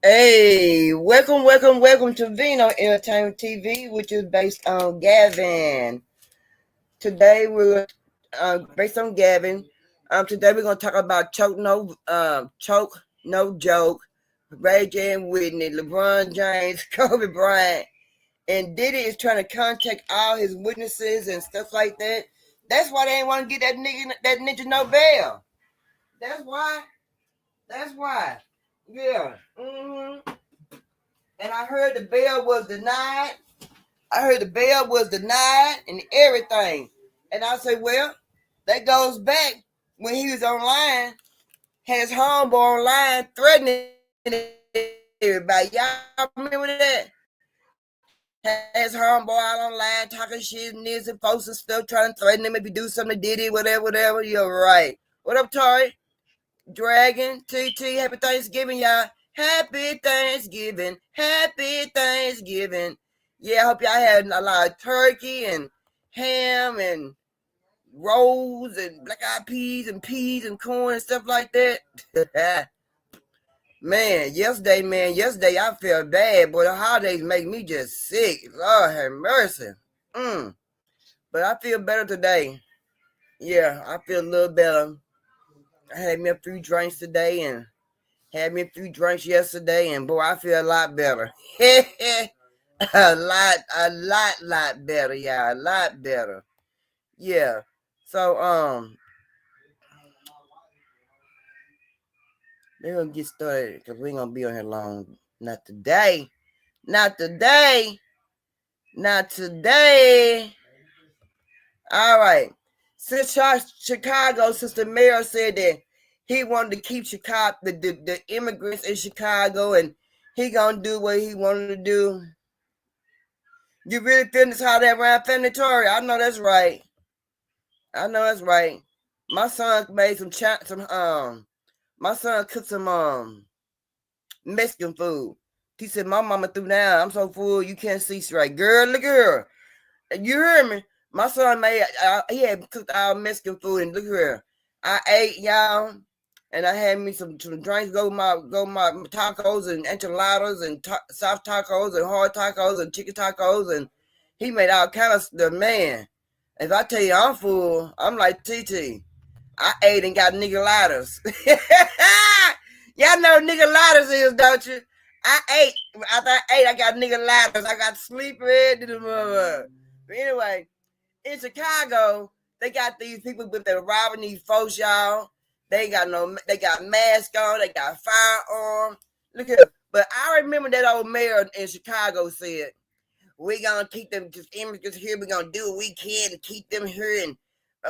Hey, welcome to Vino Entertainment TV, which is based on Gavin. Today we're based on Gavin. Today we're gonna talk about choke no joke. Ray J and Whitney, LeBron James, Kobe Bryant, and Diddy is trying to contact all his witnesses and stuff like that. That's why they ain't want to get that ninja no bail. That's why. Yeah. And I heard the bail was denied. And everything. And I said, well, that goes back when he was online, had his homeboy online threatening everybody. Y'all remember that? Had his homeboy out online talking shit and this and folks and stuff, trying to threaten him if he do something to Diddy, whatever. You're right. What up, Tori? Dragon, TT, happy Thanksgiving, y'all. Happy Thanksgiving. Yeah, I hope y'all had a lot of turkey and ham and rolls and black eyed peas and corn and stuff like that. Man, yesterday I felt bad, boy. The holidays make me just sick. Lord have mercy. But I feel better today. Yeah, I feel a little better. I had me a few drinks today and had me a few drinks yesterday, and boy, I feel a lot better. a lot better, yeah, a lot better. Yeah. So we're gonna get started because we ain't gonna be on here long. Not today. All right. Since Chicago, since the mayor said that he wanted to keep Chicago, the immigrants in Chicago, and he gonna do what he wanted to do. You really feel this how that around family, Tori? I know that's right. My son made my son cooked some Mexican food. He said, my mama threw down. I'm so full you can't see straight. Girl, look at her. You heard me? My son he had cooked all Mexican food, and look here. I ate, y'all, and I had me some drinks, go my tacos and enchiladas and soft tacos and hard tacos and chicken tacos, and he made all kind of stuff, man. If I tell you I'm full, I'm like TT. I ate and got nigga ladders. Y'all know what nigga ladders is, don't you? I ate. After I ate, I got nigga ladders. I got sleepy. But anyway, in Chicago, they got these people with their robbing these folks, y'all. They got masks on, they got firearms. Look at it. But I remember that old mayor in Chicago said, we're gonna keep them just immigrants here. We're gonna do what we can to keep them here, and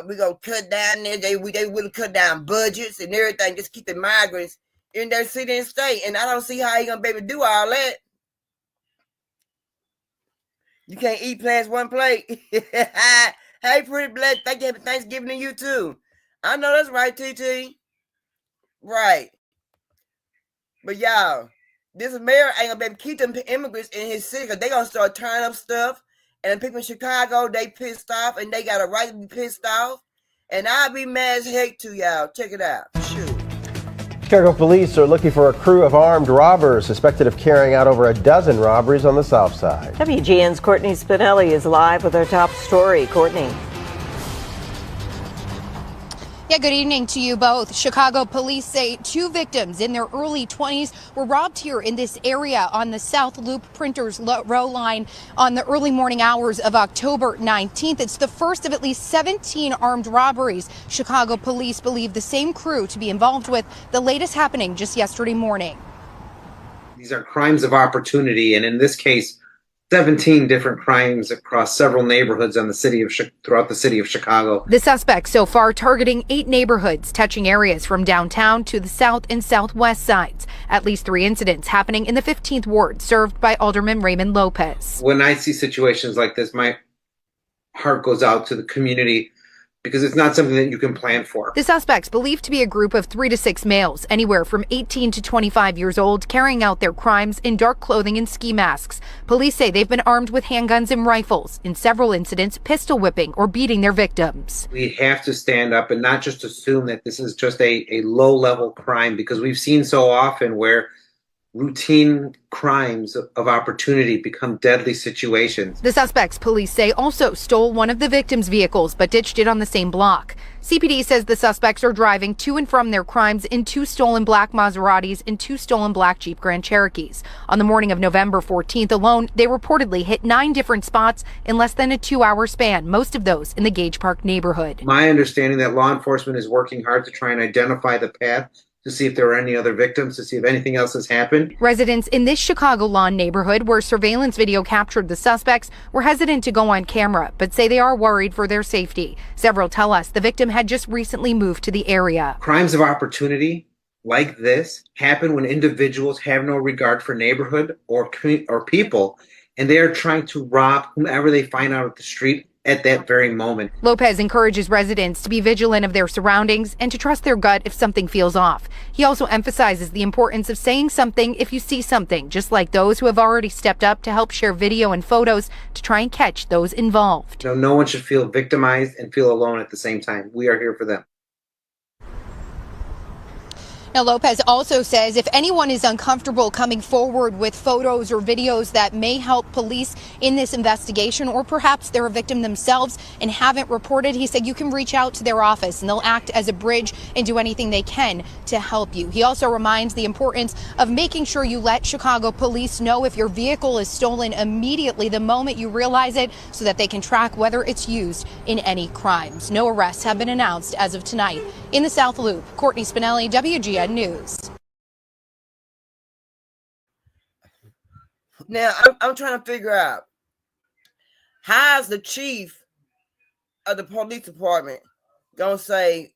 we're gonna cut down there. They will cut down budgets and everything, just keep the migrants in their city and state. And I don't see how he gonna be able to do all that. You can't eat past one plate. Hey, pretty black, thank you. Happy Thanksgiving to you too. I know that's right, TT. Right. But y'all, this mayor ain't gonna be able to keep them immigrants in his city because they gonna start tearing up stuff. And the people in Chicago, they pissed off, and they got a right to be pissed off. And I'll be mad as heck too, y'all. Check it out. Shoot. Chicago police are looking for a crew of armed robbers suspected of carrying out over a dozen robberies on the south side. WGN's Courtney Spinelli is live with our top story. Courtney. Yeah, good evening to you both. Chicago police say 2 victims in their early 20s were robbed here in this area on the South Loop Printers Row line on the early morning hours of October 19th. It's the first of at least 17 armed robberies Chicago police believe the same crew to be involved with, the latest happening just yesterday morning. These are crimes of opportunity, and in this case, 17 different crimes across several neighborhoods throughout the city of Chicago. The suspects so far targeting 8 neighborhoods, touching areas from downtown to the south and southwest sides. At least 3 incidents happening in the 15th ward, served by Alderman Raymond Lopez. When I see situations like this, my heart goes out to the community because it's not something that you can plan for. The suspects believed to be a group of 3 to 6 males, anywhere from 18 to 25 years old, carrying out their crimes in dark clothing and ski masks. Police say they've been armed with handguns and rifles, in several incidents pistol whipping or beating their victims. We have to stand up and not just assume that this is just a low-level crime, because we've seen so often where routine crimes of opportunity become deadly situations. The suspects, police say, also stole one of the victims' vehicles but ditched it on the same block. CPD says the suspects are driving to and from their crimes in 2 stolen black Maseratis and 2 stolen black Jeep Grand Cherokees. On the morning of November 14th alone, they reportedly hit 9 different spots in less than a 2-hour span, most of those in the Gage Park neighborhood. My understanding that law enforcement is working hard to try and identify the path, to see if there are any other victims, to see if anything else has happened. Residents in this Chicago Lawn neighborhood where surveillance video captured the suspects were hesitant to go on camera, but say they are worried for their safety. Several tell us the victim had just recently moved to the area. Crimes of opportunity like this happen when individuals have no regard for neighborhood or people, and they are trying to rob whomever they find out at the street at that very moment. Lopez encourages residents to be vigilant of their surroundings and to trust their gut if something feels off. He also emphasizes the importance of saying something if you see something, just like those who have already stepped up to help share video and photos to try and catch those involved. No one should feel victimized and feel alone at the same time. We are here for them. Now, Lopez also says if anyone is uncomfortable coming forward with photos or videos that may help police in this investigation, or perhaps they're a victim themselves and haven't reported, he said you can reach out to their office and they'll act as a bridge and do anything they can to help you. He also reminds the importance of making sure you let Chicago police know if your vehicle is stolen immediately the moment you realize it, so that they can track whether it's used in any crimes. No arrests have been announced as of tonight. In the South Loop, Courtney Spinelli, WGN News. Now, I'm trying to figure out, how's the chief of the police department gonna say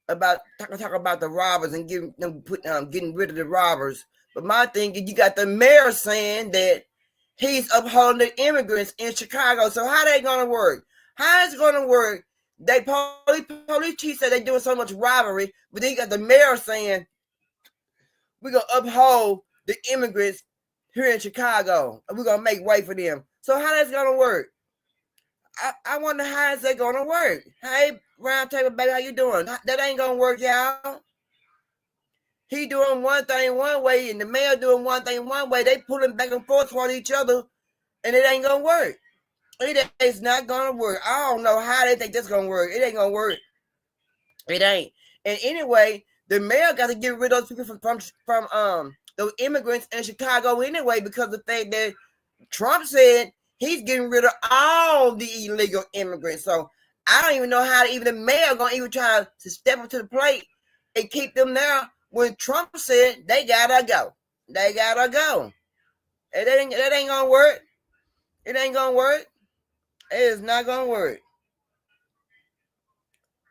about talk about the robbers and getting rid of the robbers? But my thing is, you got the mayor saying that he's upholding the immigrants in Chicago. So how they gonna work? How is it gonna work? They police chief said they're doing so much robbery, but then you got the mayor saying we're gonna uphold the immigrants here in Chicago and we're gonna make way for them. So how that's gonna work? I wonder how is that gonna work. Hey, round table baby, how you doing? That ain't gonna work, y'all. He doing one thing one way and the mayor doing one thing one way. They pulling back and forth toward each other, and it ain't gonna work. It's not gonna work. I don't know how they think that's gonna work. It ain't gonna work. It ain't. And anyway, the mayor got to get rid of those people from those immigrants in Chicago anyway, because of the fact that Trump said he's getting rid of all the illegal immigrants. So I don't even know how even the mayor gonna even try to step up to the plate and keep them there when Trump said they gotta go. They gotta go. And that ain't gonna work. It ain't gonna work. It is not gonna work.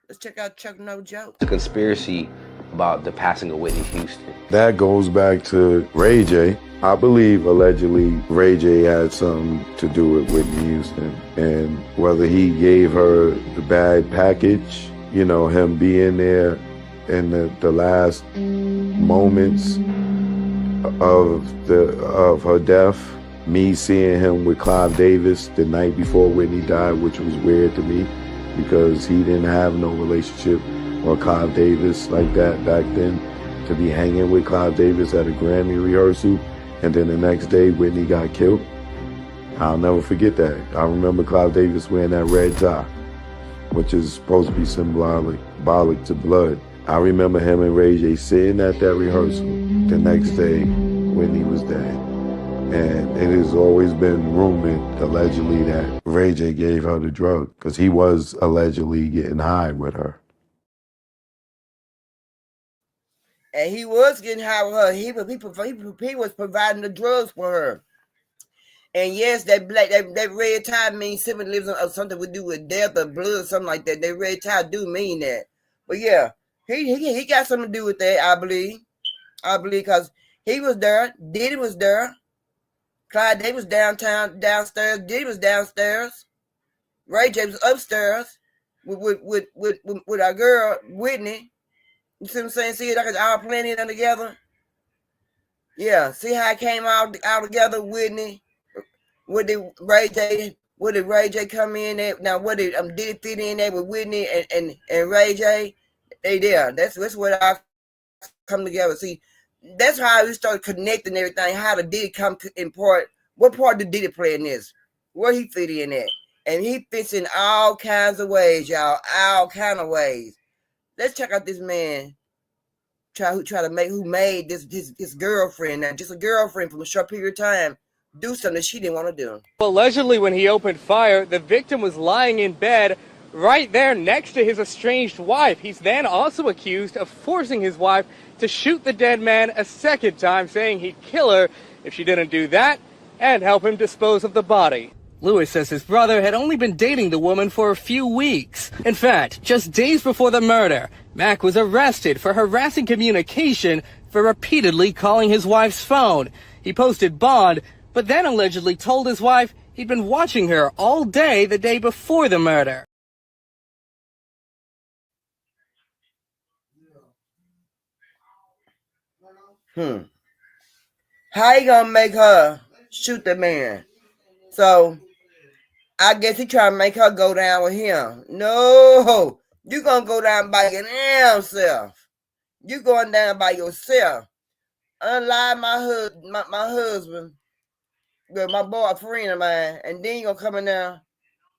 Let's check out Chuck No Joke. The conspiracy about the passing of Whitney Houston. That goes back to Ray J. I believe allegedly Ray J had something to do with Whitney Houston, and whether he gave her the bad package, you know, him being there in the last moments of her death, me seeing him with Clive Davis the night before Whitney died, which was weird to me because he didn't have no relationship or Clive Davis like that back then, to be hanging with Clive Davis at a Grammy rehearsal and then the next day Whitney got killed. I'll never forget that. I remember Clive Davis wearing that red tie, which is supposed to be symbolic to blood. I remember him and Ray J sitting at that rehearsal. The next day, Whitney was dead. And it has always been rumored, allegedly, that Ray J gave her the drug because he was allegedly getting high with her. And he was getting high with her. He was providing the drugs for her. And yes, that red tie means symbolism of something to do with death or blood or something like that. That red tie do mean that. But yeah, he got something to do with that, I believe. Because he was there. Diddy was there. Clyde Davis downstairs. Diddy was downstairs. Ray J was upstairs with our girl Whitney. You see what I'm saying? See, like it's all playing in together. Yeah, see how it came out together, Whitney. Where did Ray J come in at? Now, what did Diddy fit in there with Whitney and Ray J? They there. That's what I come together. See, That's how we started connecting everything. How the Diddy come to import. What part did Diddy play in this? Where he fit in at? And he fits in all kinds of ways, y'all. All kind of ways. Let's check out this man. Who made this girlfriend, now just a girlfriend from a short period of time, do something she didn't want to do. Allegedly, when he opened fire, the victim was lying in bed right there next to his estranged wife. He's then also accused of forcing his wife to shoot the dead man a second time, saying he'd kill her if she didn't do that and help him dispose of the body. Lewis says his brother had only been dating the woman for a few weeks. In fact, just days before the murder, Mac was arrested for harassing communication for repeatedly calling his wife's phone. He posted bond, but then allegedly told his wife he'd been watching her all day the day before the murder. How you gonna make her shoot the man? So I guess he trying to make her go down with him. No, you gonna go down by your damn self. You going down by yourself. Unlike my husband, with my boyfriend of mine, and then you gonna come in there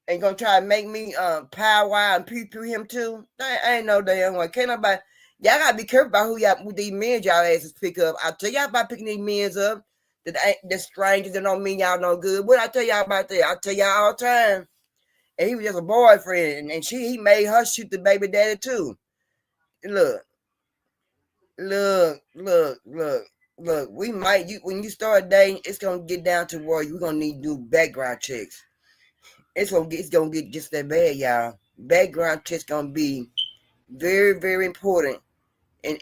and gonna try to make me power and pew him too. That ain't no damn way. Can't nobody. Y'all gotta be careful about who these men y'all asses pick up. I tell y'all about picking these men up. That strangers that don't mean y'all no good. What I tell y'all about that? I tell y'all all the time. And he was just a boyfriend, and he made her shoot the baby daddy too. Look. We might when you start dating, it's gonna get down to where you're gonna need to do background checks. It's gonna get just that bad, y'all. Background checks gonna be very, very important in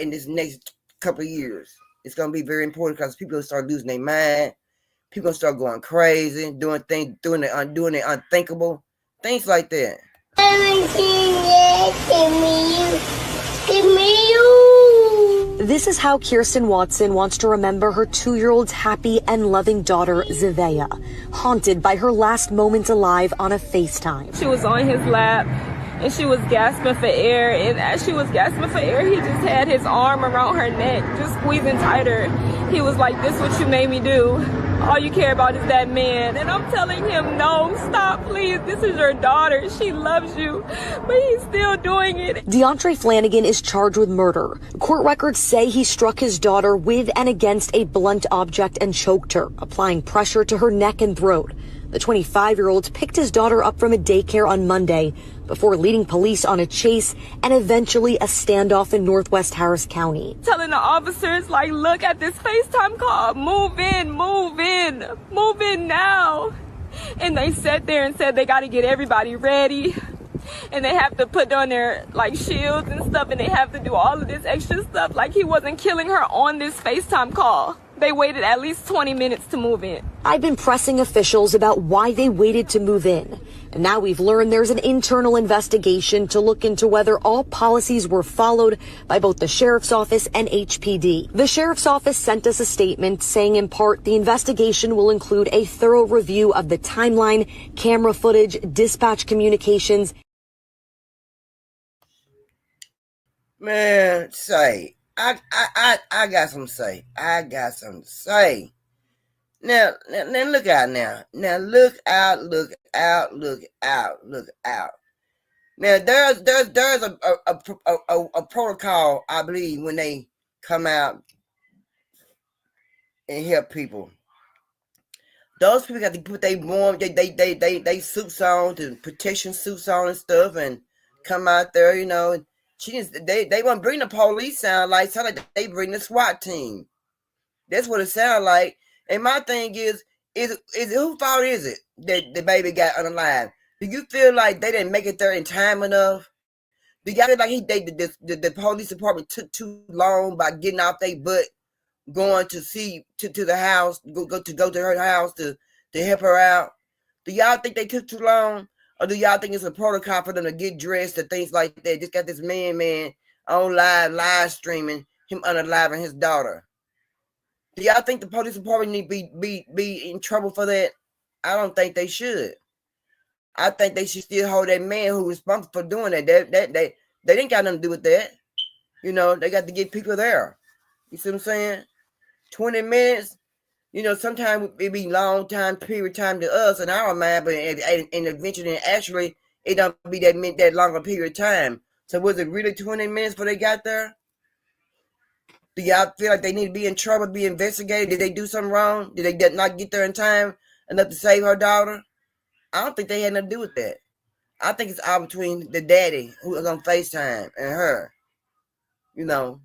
this next couple of years. It's gonna be very important because people will start losing their mind. People gonna start going crazy, doing the unthinkable, things like that. This is how Kirsten Watson wants to remember her 2-year-old's happy and loving daughter, Zavea, haunted by her last moments alive on a FaceTime. She was on his lap and she was gasping for air, and as she was gasping for air, he just had his arm around her neck, just squeezing tighter. He was like, "This what you made me do. All you care about is that man." And I'm telling him, "No, stop, please. This is your daughter. She loves you." But he's still doing it. DeAndre Flanagan is charged with murder. Court records say he struck his daughter with and against a blunt object and choked her, applying pressure to her neck and throat. The 25-year-old picked his daughter up from a daycare on Monday before leading police on a chase and eventually a standoff in Northwest Harris County. Telling the officers, like, "Look at this FaceTime call. Move in now." And they sat there and said they got to get everybody ready. And they have to put on their, like, shields and stuff. And they have to do all of this extra stuff. Like, he wasn't killing her on this FaceTime call. They waited at least 20 minutes to move in. I've been pressing officials about why they waited to move in. And now we've learned there's an internal investigation to look into whether all policies were followed by both the sheriff's office and HPD. The sheriff's office sent us a statement saying, in part, the investigation will include a thorough review of the timeline, camera footage, dispatch communications. Man, say, I got something to say. I got something to say. Now look out now. Now look out. Now there's a protocol, I believe, when they come out and help people. Those people got to put their warm, they suits on, to protection suits on and stuff, and come out there, you know. And they won't bring the police. Sound like they bring the SWAT team. That's what it sounds like. And my thing is whose fault is it that the baby got unalive? Do you feel like they didn't make it there in time enough? Do y'all feel like the police department took too long by getting off their butt, going to see to the house, go to her house to help her out? Do y'all think they took too long? Or do y'all think it's a protocol for them to get dressed and things like that? Just got this man on live streaming him unaliving his daughter. Do y'all think the police department need to be in trouble for that? I don't think they should. I think they should still hold that man who was responsible for doing that. They didn't got nothing to do with that. You know, they got to get people there. You see what I'm saying? 20 minutes. You know, sometimes it be long time, period time to us in our mind, but and eventually, actually, it don't be that long a period of time. So was it really 20 minutes before they got there? Do y'all feel like they need to be in trouble, be investigated? Did they do something wrong? Did they not get there in time enough to save her daughter? I don't think they had nothing to do with that. I think it's all between the daddy who was on FaceTime and her. You know,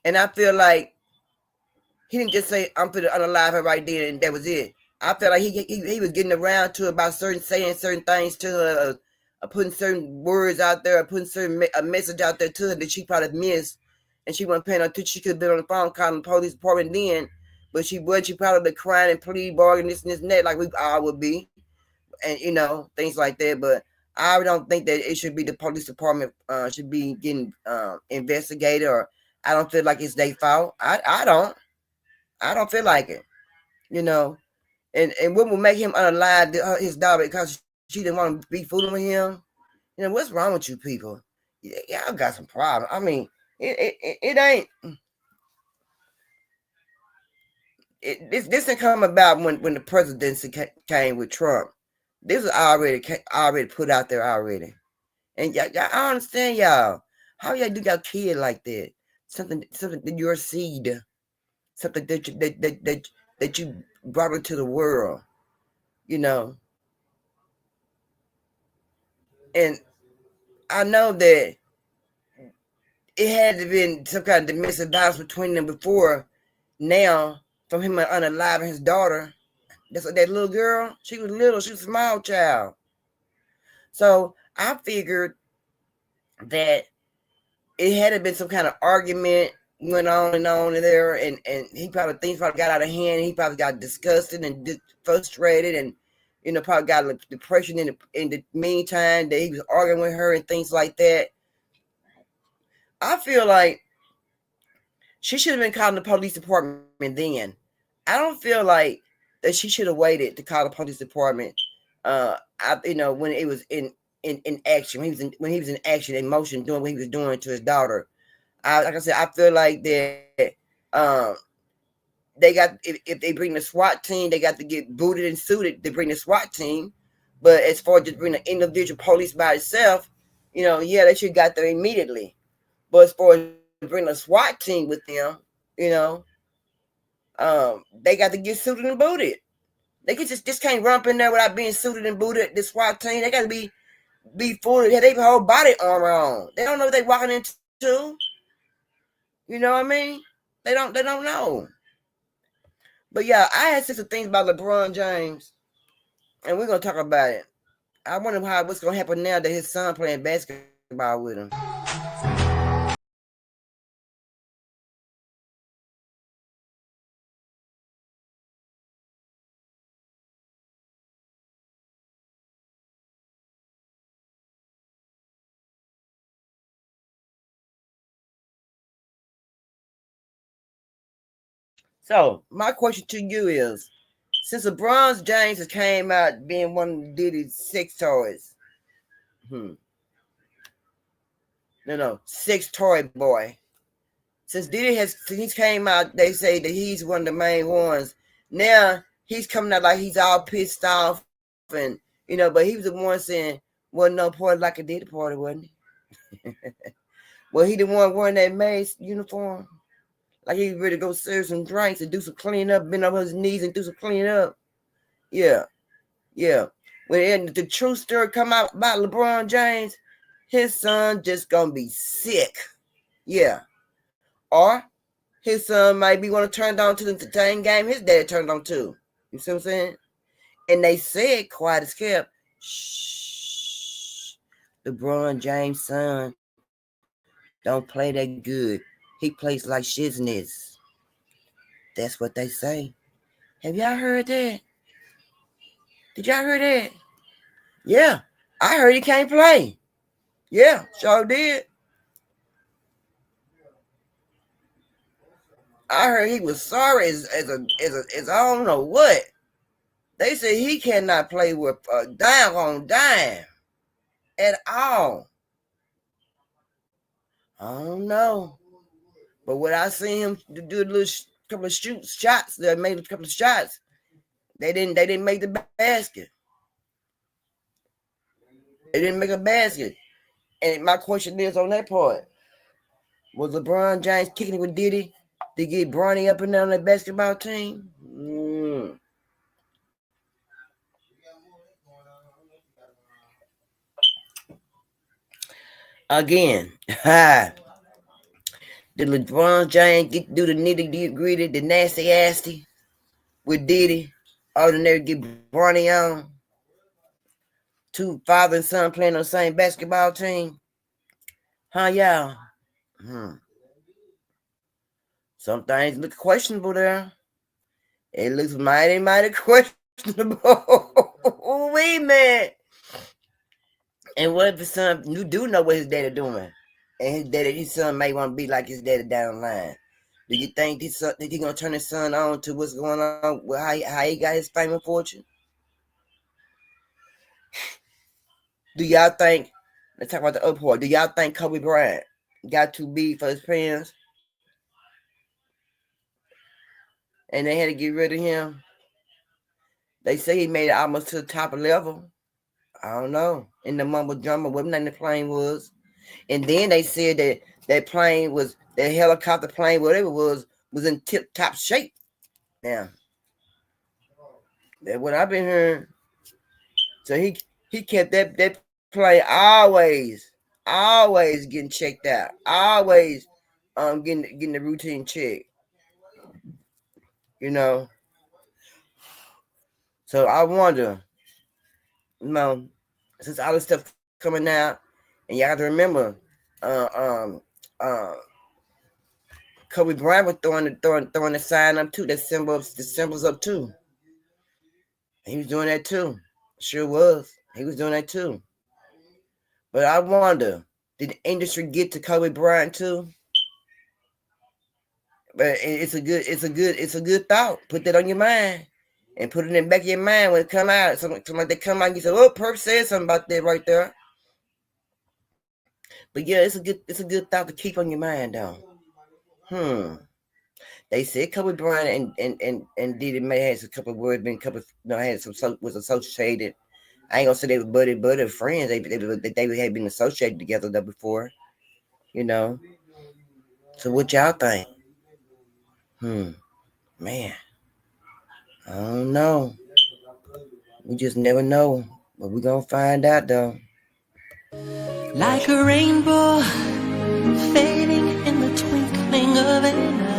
and I feel like he didn't just say, I'm finna unalive her right there and that was it. I felt like he was getting around to about saying certain things to her, putting certain words out there, putting a message out there to her that she probably missed, and she wasn't paying attention. She could have been on the phone calling the police department then, but she probably crying and plead, bargaining this and that, like we all would be, and you know, things like that. But I don't think that it should be the police department should be getting investigated, or I don't feel like it's their fault. I don't feel like it, you know. And what will make him unalive his daughter because she didn't want to be fooling with him? You know, what's wrong with you people? Y'all got some problems. I mean, it ain't. This didn't come about when the presidency came with Trump. This was already put out there already. And y'all, I understand y'all. How y'all do y'all kid like that? Something that your seed, something that you brought into the world. You know, and I know that it had to been some kind of domestic violence between them before. Now, from him unaliving his daughter, that little girl, she was little, she was a small child. So I figured that it had to been some kind of argument went on in there, and things probably got out of hand. He probably got disgusted and frustrated, and you know, probably got a depression in the meantime that he was arguing with her and things like that. I feel like she should have been calling the police department then. I don't feel like that she should have waited to call the police department. When it was in action, when he was in action, in motion, doing what he was doing to his daughter. Like I said, I feel like that they got if they bring the SWAT team, they got to get booted and suited to bring the SWAT team. But as far as just bring the individual police by itself, you know, yeah, they should have got there immediately. But as far as bring a SWAT team with them, you know, they got to get suited and booted. They just can't run up in there without being suited and booted. The SWAT team, they got to be full. They have their whole body armor on. They don't know what they're walking into. You know what I mean? They don't know. But yeah, I had said some things about LeBron James, and we're gonna talk about it. I wonder what's gonna happen now that his son playing basketball with him. So my question to you is, since LeBron James has came out being one of Diddy's sex toys, sex toy boy. Since he's came out, they say that he's one of the main ones. Now he's coming out like he's all pissed off, and you know, but he was the one saying, "Wasn't no party like a Diddy party, wasn't he?" Well, he the one wearing that maid's uniform. Like he ready to go serve some drinks and do some clean up, bend over his knees and do some clean up. Yeah. When the true story come out about LeBron James, his son just gonna be sick. Yeah. Or his son might be want to turn on to the same game his dad turned on to. You see what I'm saying? And they said, quiet as kept, shh. LeBron James' son don't play that good. He plays like shizness. That's what they say. Have y'all heard that? Did y'all hear that? Yeah, I heard he can't play. Yeah, sure did. I heard he was sorry as I don't know what. They say he cannot play with a dime on dime at all. I don't know. But what I seen him do a little couple of shots, they made a couple of shots. They didn't make the basket. They didn't make a basket. And my question is on that part. Was LeBron James kicking it with Diddy to get Bronny up and down that basketball team? Again, did LeBron James do the nitty gritty, the nasty with Diddy? Ordinary get Bronny on? Two father and son playing on the same basketball team? Huh, y'all? Some things look questionable there. It looks mighty questionable. Wait, man. And what if his son, you do know what his daddy doing? And his son may want to be like his daddy down the line. Do you think he's gonna turn his son on to what's going on with how he got his fame and fortune? Do y'all think, let's talk about the upper part, do y'all think Kobe Bryant got too big for his parents? And they had to get rid of him? They say he made it almost to the top level. I don't know. In the mumble jumble, what the plane was. And then they said that plane was, that helicopter plane, whatever it was in tip-top shape. Now, that's what I've been hearing. So he kept that plane always getting checked out. Always getting the routine check. You know. So I wonder, since all this stuff coming out, and you have to remember, Kobe Bryant was throwing the sign up too, the symbols up too. He was doing that too. Sure was. He was doing that too. But I wonder, did the industry get to Kobe Bryant too? But it's a good thought. Put that on your mind. And put it in the back of your mind when it come out. Something like they come out and you say, oh, Perp said something about that right there. But yeah, it's a good thought to keep on your mind though. They said Kobe Bryant and Diddy may have a couple of words, was associated. I ain't gonna say they were buddy friends. They had been associated together though before, you know. So what y'all think? Man, I don't know. We just never know, but we gonna find out though. Like a rainbow fading in the twinkling of an eye.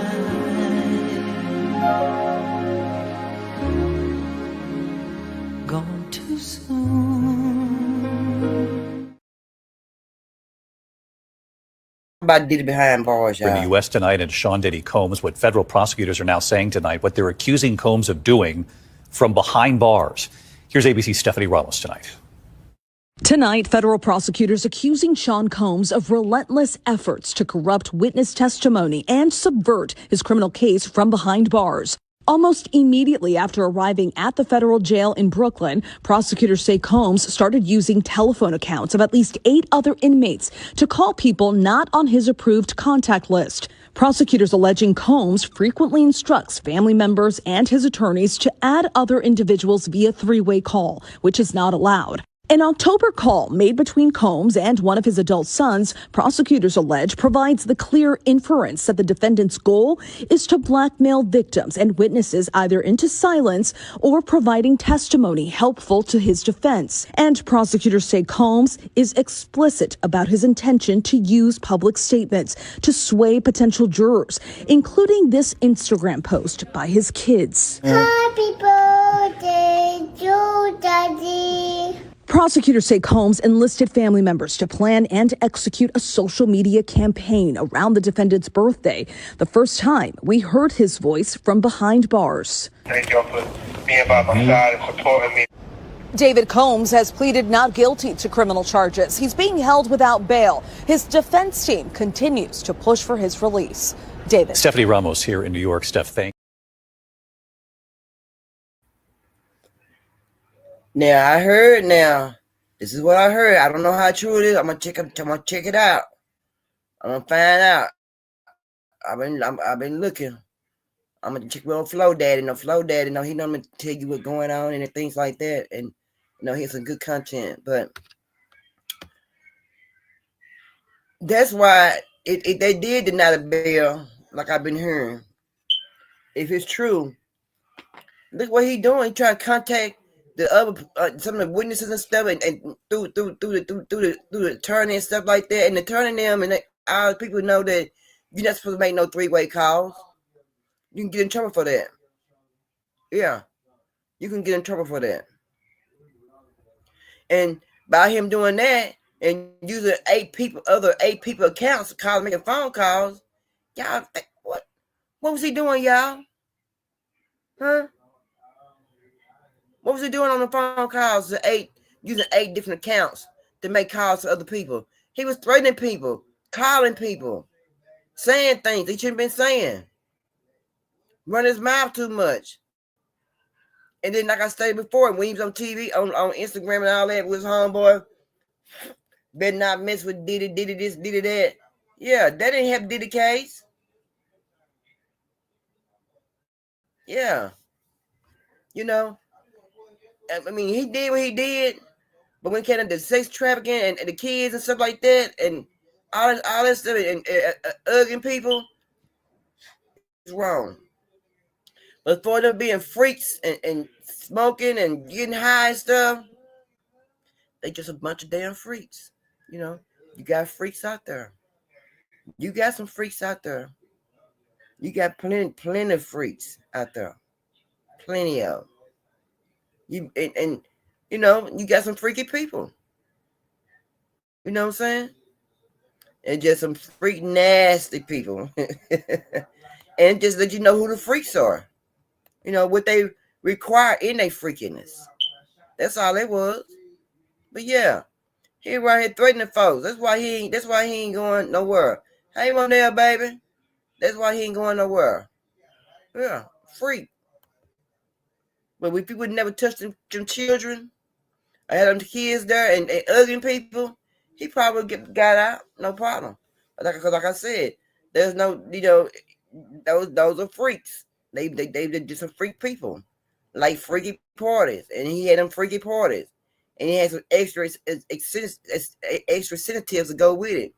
Gone too soon. About Diddy behind bars, y'all. In the U.S. tonight, and Sean Diddy Combs, what federal prosecutors are now saying tonight, what they're accusing Combs of doing from behind bars. Here's ABC's Stephanie Ramos tonight. Tonight, federal prosecutors accusing Sean Combs of relentless efforts to corrupt witness testimony and subvert his criminal case from behind bars. Almost immediately after arriving at the federal jail in Brooklyn, prosecutors say Combs started using telephone accounts of at least 8 other inmates to call people not on his approved contact list. Prosecutors alleging Combs frequently instructs family members and his attorneys to add other individuals via three-way call, which is not allowed. An October call made between Combs and one of his adult sons, prosecutors allege, provides the clear inference that the defendant's goal is to blackmail victims and witnesses either into silence or providing testimony helpful to his defense. And prosecutors say Combs is explicit about his intention to use public statements to sway potential jurors, including this Instagram post by his kids. Happy birthday to Daddy. Prosecutors say Combs enlisted family members to plan and execute a social media campaign around the defendant's birthday, the first time we heard his voice from behind bars. Thank y'all for being by my side and supporting me. David Combs has pleaded not guilty to criminal charges. He's being held without bail. His defense team continues to push for his release. David. Stephanie Ramos here in New York. Steph, thank you. Now I heard. This is what I heard. I don't know how true it is. I'm gonna check it out. I'm gonna find out. I've been looking. I'm gonna check with Flo Daddy. No, Flo Daddy. No, he know me tell you what's going on and things like that. And here's some good content. But that's why they did deny the bail, like I've been hearing. If it's true, look what he doing. He trying to contact the other some of the witnesses and stuff, and through the attorney and stuff like that, and the attorney them and all the people know that you're not supposed to make no three-way calls. You can get in trouble for that. Yeah, you can get in trouble for that. And by him doing that and using other eight people accounts to call, making phone calls, y'all, what was he doing, y'all? Huh? What was he doing on the phone calls using 8 different accounts to make calls to other people? He was threatening people, calling people, saying things he shouldn't have been saying. Run his mouth too much. And then, like I stated before, when he was on TV, on Instagram and all that with his homeboy, better not mess with Diddy this, Diddy that. Yeah, that didn't have Diddy case. Yeah. I mean, he did what he did, but when it came to the sex trafficking and the kids and stuff like that, and all this stuff, and ugging people, it's wrong. But for them being freaks and smoking and getting high and stuff, they just a bunch of damn freaks. You got freaks out there. You got some freaks out there. You got plenty of freaks out there. Plenty of them. You got some freaky people. You know what I'm saying? And just some freak nasty people. And just let you know who the freaks are. What they require in their freakiness. That's all it was. But yeah, he right here threatening folks. That's why he ain't going nowhere. Hey, on there, baby. That's why he ain't going nowhere. Yeah, freak. But if he would never touch them children, I had them kids there and ugging people, he probably got out, no problem. Because like I said, there's no, those are freaks. They just some freak people, like freaky parties, and he had them freaky parties, and he had some extra sensitives to go with it,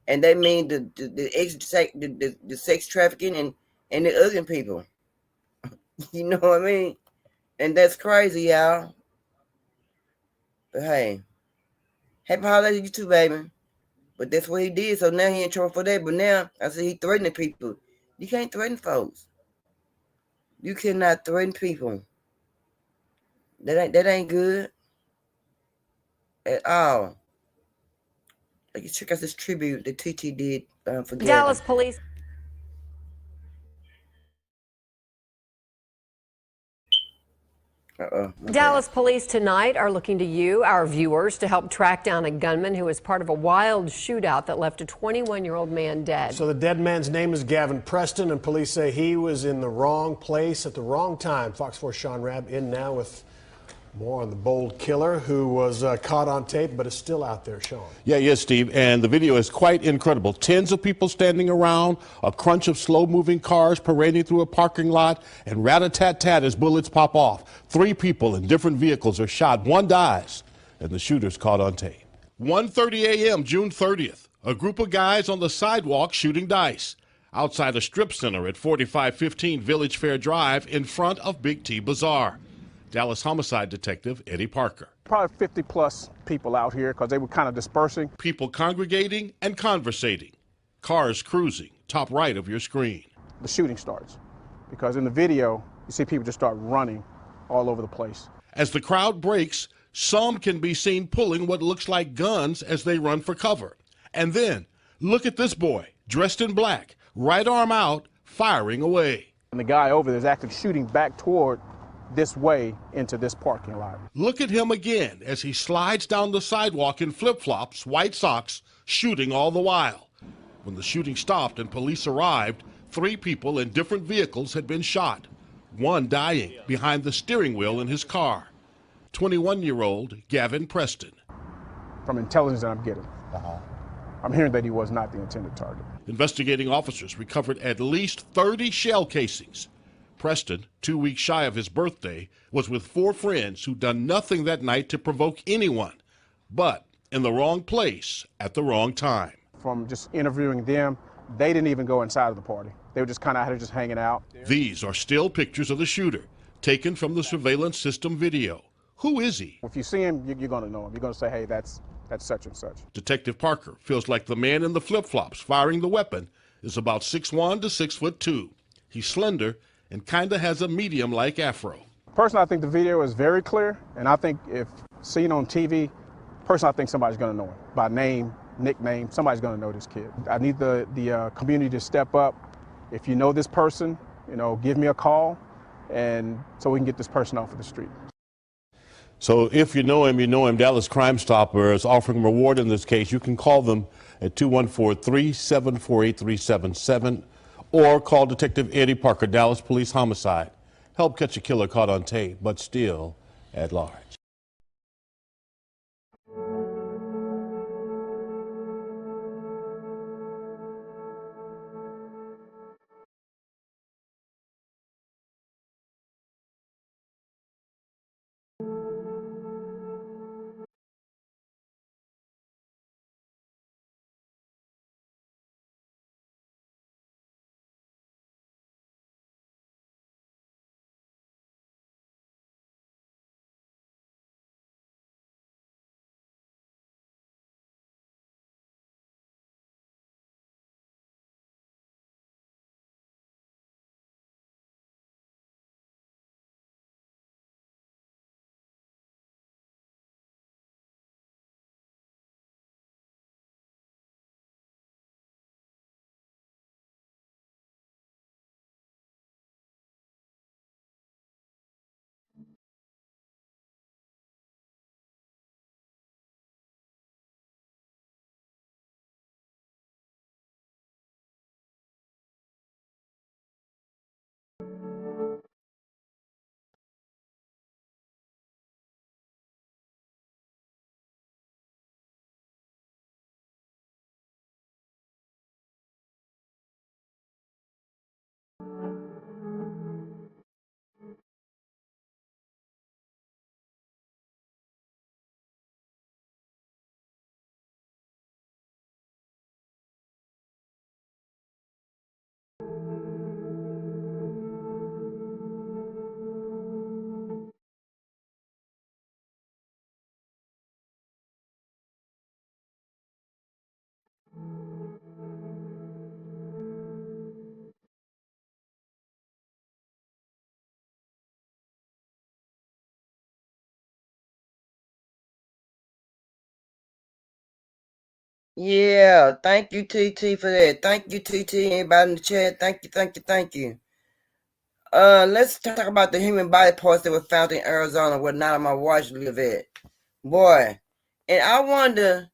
and that means the sex trafficking and the ugging people. You know what I mean? And that's crazy, y'all. But hey, happy holidays to you too, baby. But that's what he did. So now he in trouble for that. But now I said he threatening people. You can't threaten folks. You cannot threaten people. That ain't good at all. Like, you check out this tribute that TT did for Dallas police. Dallas police tonight are looking to you, our viewers, to help track down a gunman who was part of a wild shootout that left a 21-year-old man dead. So the dead man's name is Gavin Preston, and police say he was in the wrong place at the wrong time. Fox 4's Sean Rabb in now with more on the bold killer who was caught on tape but is still out there, Sean. Yeah, yes, Steve, and the video is quite incredible. Tens of people standing around, a crunch of slow-moving cars parading through a parking lot, and rat-a-tat-tat as bullets pop off. 3 people in different vehicles are shot. 1 dies, and the shooter's caught on tape. 1:30 a.m., June 30th. A group of guys on the sidewalk shooting dice outside a strip center at 4515 Village Fair Drive in front of Big T Bazaar. Dallas homicide detective Eddie Parker. Probably 50-plus people out here because they were kind of dispersing. People congregating and conversating. Cars cruising, top right of your screen. The shooting starts because in the video, you see people just start running all over the place. As the crowd breaks, some can be seen pulling what looks like guns as they run for cover. And then, look at this boy, dressed in black, right arm out, firing away. And the guy over there is actually shooting back toward this way into this parking lot. Look at him again as he slides down the sidewalk in flip-flops, white socks, shooting all the while. When the shooting stopped and police arrived, 3 people in different vehicles had been shot, 1 dying behind the steering wheel in his car. 21-year-old Gavin Preston. From intelligence that I'm getting, I'm hearing that he was not the intended target. Investigating officers recovered at least 30 shell casings. Preston, 2 weeks shy of his birthday, was with 4 friends who'd done nothing that night to provoke anyone, but in the wrong place at the wrong time. From just interviewing them, they didn't even go inside of the party. They were just kind of out here just hanging out. These are still pictures of the shooter, taken from the surveillance system video. Who is he? If you see him, you're going to know him. You're going to say, hey, that's such and such. Detective Parker feels like the man in the flip-flops firing the weapon is about 6'1" to 6'2". He's slender and kind of has a medium-like afro. Personally, I think the video is very clear, and I think if seen on TV, personally, I think somebody's going to know him by name, nickname. Somebody's going to know this kid. I need the community to step up. If you know this person, give me a call, and so we can get this person off of the street. So if you know him, you know him. Dallas Crime Stopper is offering a reward in this case. You can call them at 214-374-8377 or call Detective Eddie Parker, Dallas Police Homicide. Help catch a killer caught on tape, but still at large. Yeah, thank you, TT, for that. Thank you, TT. Anybody in the chat? Thank you. Let's talk about the human body parts that were found in Arizona where none of my watch live at. Boy, and I wonder,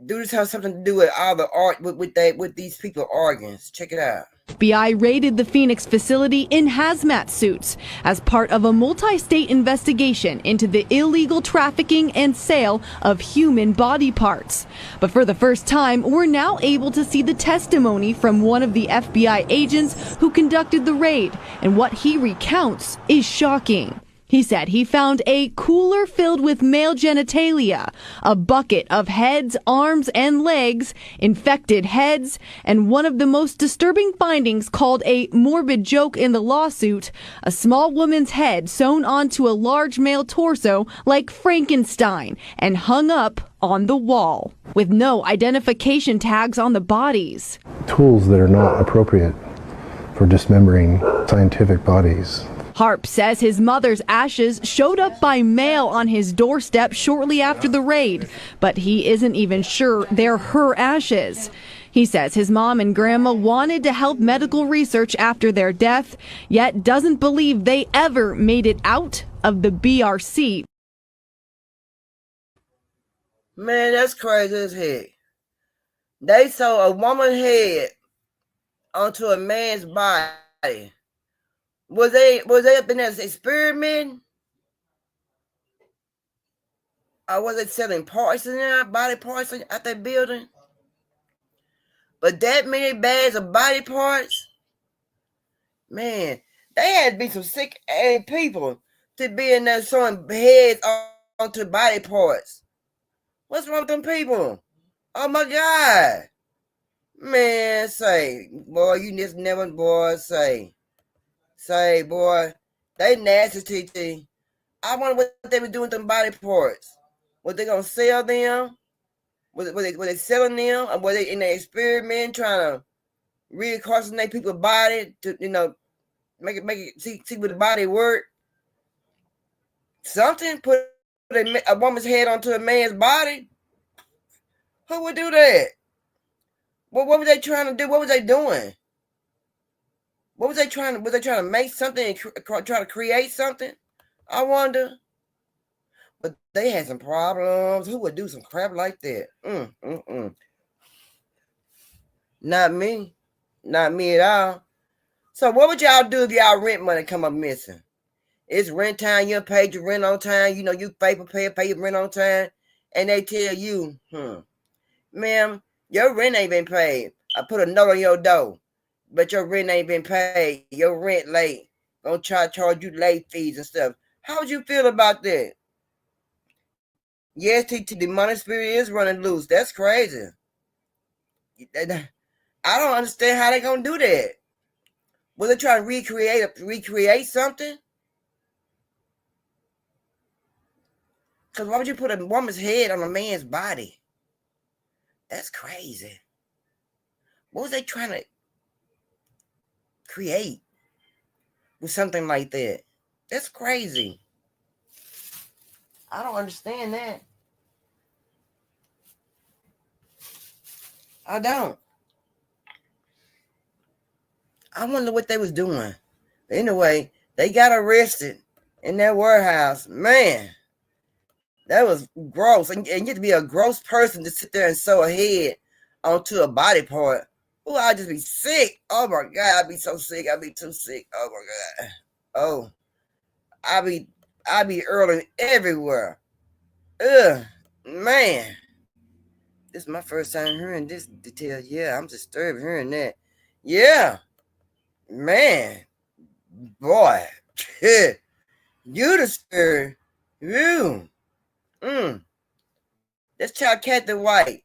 do this have something to do with all the art with these people organs? Check it out. FBI raided the Phoenix facility in hazmat suits as part of a multi-state investigation into the illegal trafficking and sale of human body parts. But for the first time, we're now able to see the testimony from one of the FBI agents who conducted the raid, and what he recounts is shocking. He said he found a cooler filled with male genitalia, a bucket of heads, arms, and legs, infected heads, and one of the most disturbing findings called a morbid joke in the lawsuit, a small woman's head sewn onto a large male torso like Frankenstein and hung up on the wall, with no identification tags on the bodies. Tools that are not appropriate for dismembering scientific bodies. Harp says his mother's ashes showed up by mail on his doorstep shortly after the raid, but he isn't even sure they're her ashes. He says his mom and grandma wanted to help medical research after their death, yet doesn't believe they ever made it out of the BRC. Man, that's crazy as heck. They sew a woman's head onto a man's body. Was they up in there experimenting? Was it selling parts in there, body parts at that building? But that many bags of body parts, man, they had to be some sick people to be in there sewing heads onto body parts. What's wrong with them people? Oh my God. Man, say, boy, you just never, boy, say, boy, they nasty, TT. I wonder what they were doing with them body parts. Were they gonna sell them? Were they selling them? Or were they in the experiment trying to reincarnate people's body to, make it see what the body work? Something put a woman's head onto a man's body. Who would do that? What were they trying to do? What was they doing? What was they trying to? Was they trying to make something and try to create something? I wonder. But they had some problems. Who would do some crap like that? Not me. Not me at all. So what would y'all do if y'all rent money come up missing? It's rent time. You paid your rent on time. You pay your rent on time. And they tell you, ma'am, your rent ain't been paid. I put a note on your door, but your rent ain't been paid. Your rent late. Gonna charge you late fees and stuff. How would you feel about that? Yes, the money spirit is running loose. That's crazy. I don't understand how they gonna do that. Was they trying to recreate something? Because why would you put a woman's head on a man's body? That's crazy. What was they trying to create with something like that? That's crazy. I don't understand that. I don't. I wonder what they was doing. Anyway, they got arrested in that warehouse. Man, that was gross. And you have to be a gross person to sit there and sew a head onto a body part. Oh, I'd just be sick. Oh my God, I'd be so sick. I'd be too sick. Oh my God. Oh, I'd be early everywhere. Ugh, man. This is my first time hearing this detail. Yeah, I'm disturbed hearing that. Yeah, man, boy, you disturbed. You. That's child Kathy White.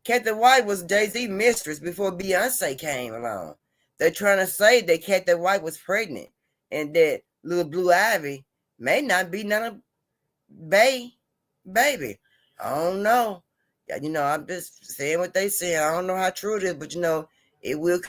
Kathy White was Jay-Z's mistress before Beyonce came along. They're trying to say that Kathy White was pregnant and that little Blue Ivy may not be none of baby. I don't know. I'm just saying what they say. I don't know how true it is, but it will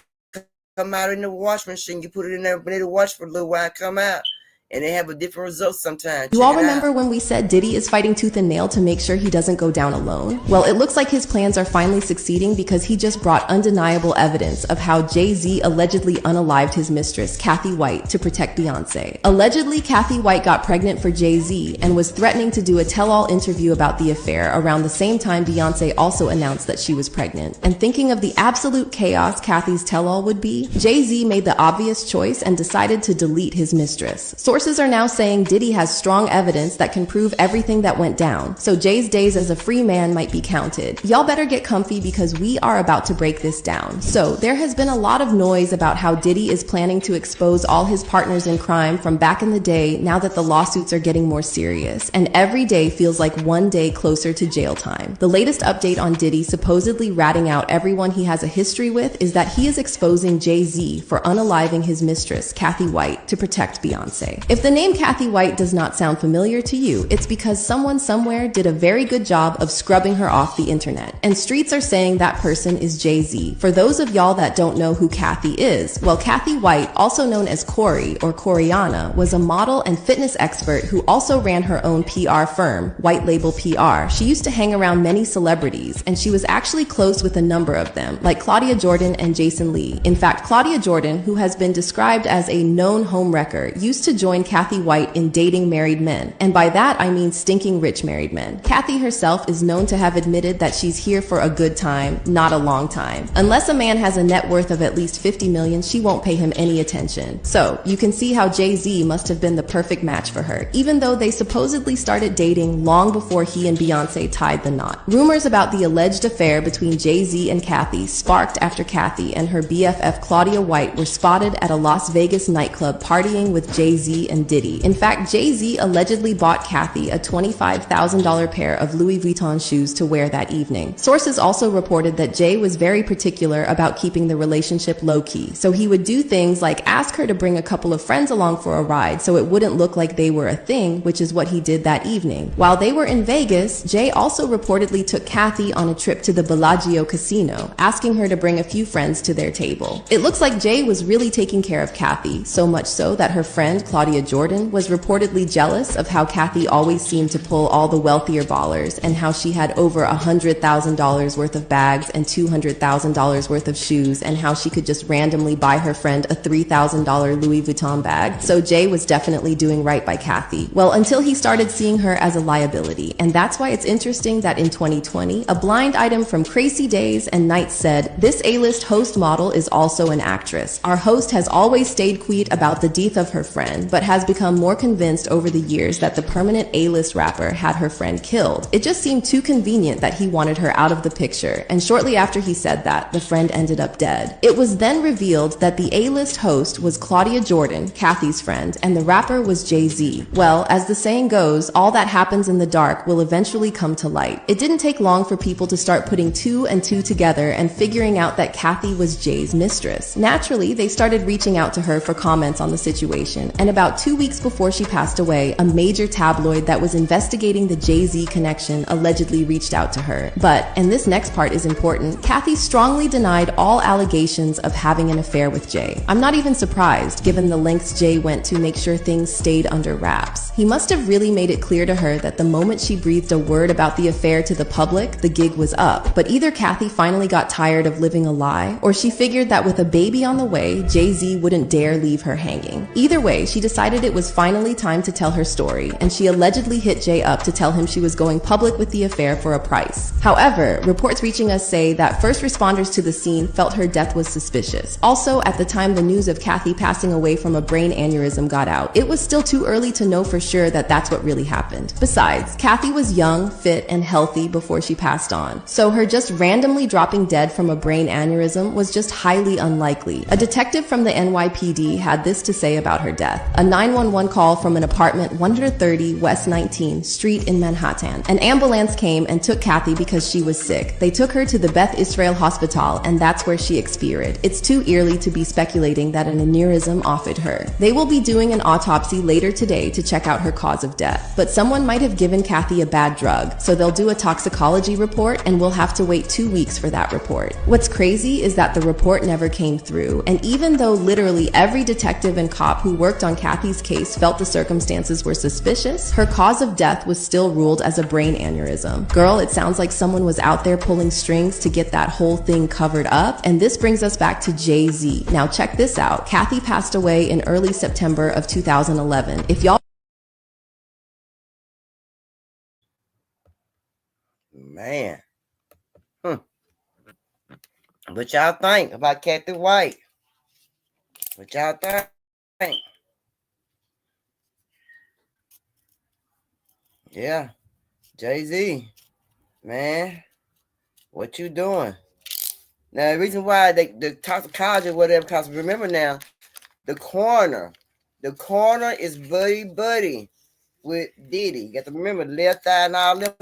come out in the wash machine. You put it in there, let it wash for a little while, come out. And they have a different result sometimes. You all remember when we said Diddy is fighting tooth and nail to make sure he doesn't go down alone? Well, it looks like his plans are finally succeeding because he just brought undeniable evidence of how Jay-Z allegedly unalived his mistress, Kathy White, to protect Beyonce. Allegedly, Kathy White got pregnant for Jay-Z and was threatening to do a tell-all interview about the affair around the same time Beyonce also announced that she was pregnant. And thinking of the absolute chaos Kathy's tell-all would be, Jay-Z made the obvious choice and decided to delete his mistress. Sources are now saying Diddy has strong evidence that can prove everything that went down, so Jay's days as a free man might be counted. Y'all better get comfy because we are about to break this down. So, there has been a lot of noise about how Diddy is planning to expose all his partners in crime from back in the day now that the lawsuits are getting more serious, and every day feels like one day closer to jail time. The latest update on Diddy supposedly ratting out everyone he has a history with is that he is exposing Jay-Z for unaliving his mistress, Kathy White, to protect Beyonce. If the name Kathy White does not sound familiar to you, it's because someone somewhere did a very good job of scrubbing her off the internet. And streets are saying that person is Jay-Z. For those of y'all that don't know who Kathy is, well, Kathy White, also known as Corey or Coriana, was a model and fitness expert who also ran her own PR firm, White Label PR. She used to hang around many celebrities, and she was actually close with a number of them, like Claudia Jordan and Jason Lee. In fact, Claudia Jordan, who has been described as a known homewrecker, used to join join Kathy White in dating married men. And by that, I mean stinking rich married men. Kathy herself is known to have admitted that she's here for a good time, not a long time. Unless a man has a net worth of at least $50 million, she won't pay him any attention. So you can see how Jay-Z must have been the perfect match for her, even though they supposedly started dating long before he and Beyonce tied the knot. Rumors about the alleged affair between Jay-Z and Kathy sparked after Kathy and her BFF Claudia White were spotted at a Las Vegas nightclub partying with Jay-Z and Diddy. In fact, Jay-Z allegedly bought Kathy a $25,000 pair of Louis Vuitton shoes to wear that evening. Sources also reported that Jay was very particular about keeping the relationship low-key, so he would do things like ask her to bring a couple of friends along for a ride so it wouldn't look like they were a thing, which is what he did that evening. While they were in Vegas, Jay also reportedly took Kathy on a trip to the Bellagio casino, asking her to bring a few friends to their table. It looks like Jay was really taking care of Kathy, so much so that her friend Claudia Jordan was reportedly jealous of how Kathy always seemed to pull all the wealthier ballers and how she had over $100,000 worth of bags and $200,000 worth of shoes, and how she could just randomly buy her friend a $3,000 Louis Vuitton bag. So Jay was definitely doing right by Kathy. Well, until he started seeing her as a liability. And that's why it's interesting that in 2020, a blind item from Crazy Days and Nights said, "This A-list host model is also an actress. Our host has always stayed quiet about the death of her friend, but has become more convinced over the years that the permanent A-list rapper had her friend killed. It just seemed too convenient that he wanted her out of the picture, and shortly after he said that, the friend ended up dead." It was then revealed that the A-list host was Claudia Jordan, Kathy's friend, and the rapper was Jay-Z. Well, as the saying goes, all that happens in the dark will eventually come to light. It didn't take long for people to start putting two and two together and figuring out that Kathy was Jay's mistress. Naturally, they started reaching out to her for comments on the situation, and about 2 weeks before she passed away, a major tabloid that was investigating the Jay-Z connection allegedly reached out to her. But, and this next part is important, Kathy strongly denied all allegations of having an affair with Jay. I'm not even surprised, given the lengths Jay went to make sure things stayed under wraps. He must have really made it clear to her that the moment she breathed a word about the affair to the public, the gig was up. But either Kathy finally got tired of living a lie, or she figured that with a baby on the way, Jay-Z wouldn't dare leave her hanging. Either way, she decided it was finally time to tell her story, and she allegedly hit Jay up to tell him she was going public with the affair for a price. However, reports reaching us say that first responders to the scene felt her death was suspicious. Also, at the time the news of Kathy passing away from a brain aneurysm got out, it was still too early to know for sure that that's what really happened. Besides, Kathy was young, fit, and healthy before she passed on, so her just randomly dropping dead from a brain aneurysm was just highly unlikely. A detective from the NYPD had this to say about her death. A 911 call from an apartment 130 West 19th Street in Manhattan. An ambulance came and took Kathy because she was sick. They took her to the Beth Israel Hospital, and that's where she expired. It's too early to be speculating that an aneurysm offed her. They will be doing an autopsy later today to check out her cause of death, but someone might have given Kathy a bad drug, so they'll do a toxicology report, and we'll have to wait 2 weeks for that report. What's crazy is that the report never came through, and even though literally every detective and cop who worked on Kathy's case felt the circumstances were suspicious, her cause of death was still ruled as a brain aneurysm. Girl, it sounds like someone was out there pulling strings to get that whole thing covered up, and this brings us back to Jay-Z. Now check this out. Kathy passed away in early September of 2011. If y'all Man. What y'all think about Kathy White? What y'all think? Yeah. Jay-Z. Man. What you doing? Now, the reason why the toxicology or whatever, because remember now, the coroner is buddy with Diddy. You got to remember, the left eye and all them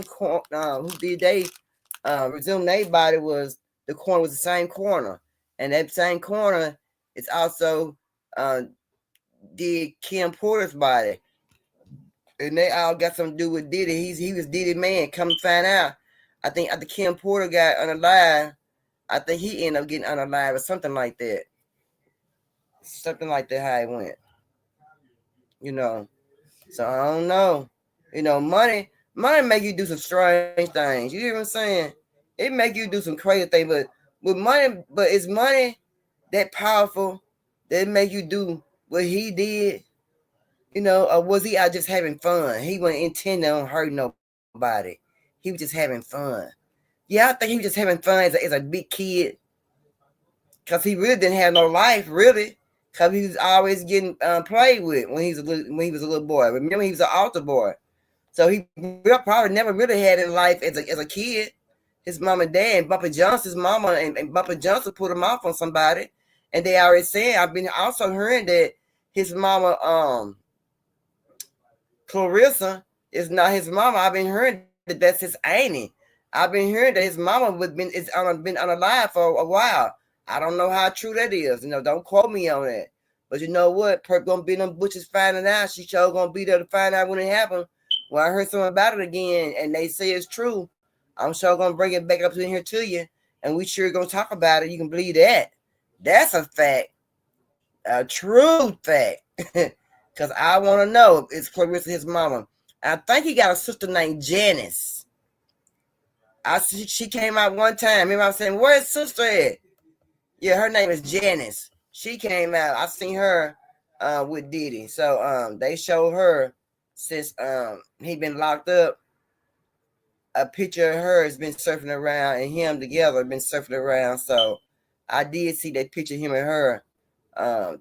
who did they resume their body was, the coroner was the same coroner. And that same coroner is also did Kim Porter's body. And they all got something to do with Diddy. He was Diddy man. Come to find out, I think after Kim Porter got unalive, I think he ended up getting unalive or something like that. Something like that, how it went. You know. So I don't know. You know, money make you do some strange things. You hear what I'm saying? It make you do some crazy things, but with money, but is money that powerful that make you do what he did? Or was he out just having fun? He wasn't intending on hurting nobody. He was just having fun. Yeah, I think he was just having fun as a big kid. Because he really didn't have no life, really. Because he was always getting played with when he was a little boy. Remember, he was an altar boy. So he probably never really had a life as a kid. His mom and dad, and Bumper Johnson's mama and Bumper Johnson put him off on somebody. And they already said, I've been also hearing that his mama, Clarissa, is not his mama. I've been hearing that that's his auntie. I've been hearing that his mama been unalive for a while. I don't know how true that is. Don't quote me on that. But you know what? Perp gonna be them butchers finding out. She sure gonna be there to find out when it happened. When I heard something about it again, and they say it's true, I'm sure gonna bring it back up in here to you, and we sure gonna talk about it. You can believe that. That's a fact, a true fact. Because I want to know if it's Clarissa his mama. I think he got a sister named Janice. She came out one time. Remember I was saying, where's sister at? Yeah, her name is Janice. She came out. I seen her with Diddy. So they showed her since he been locked up. A picture of her has been surfing around, and him together been surfing around. So I did see that picture of him and her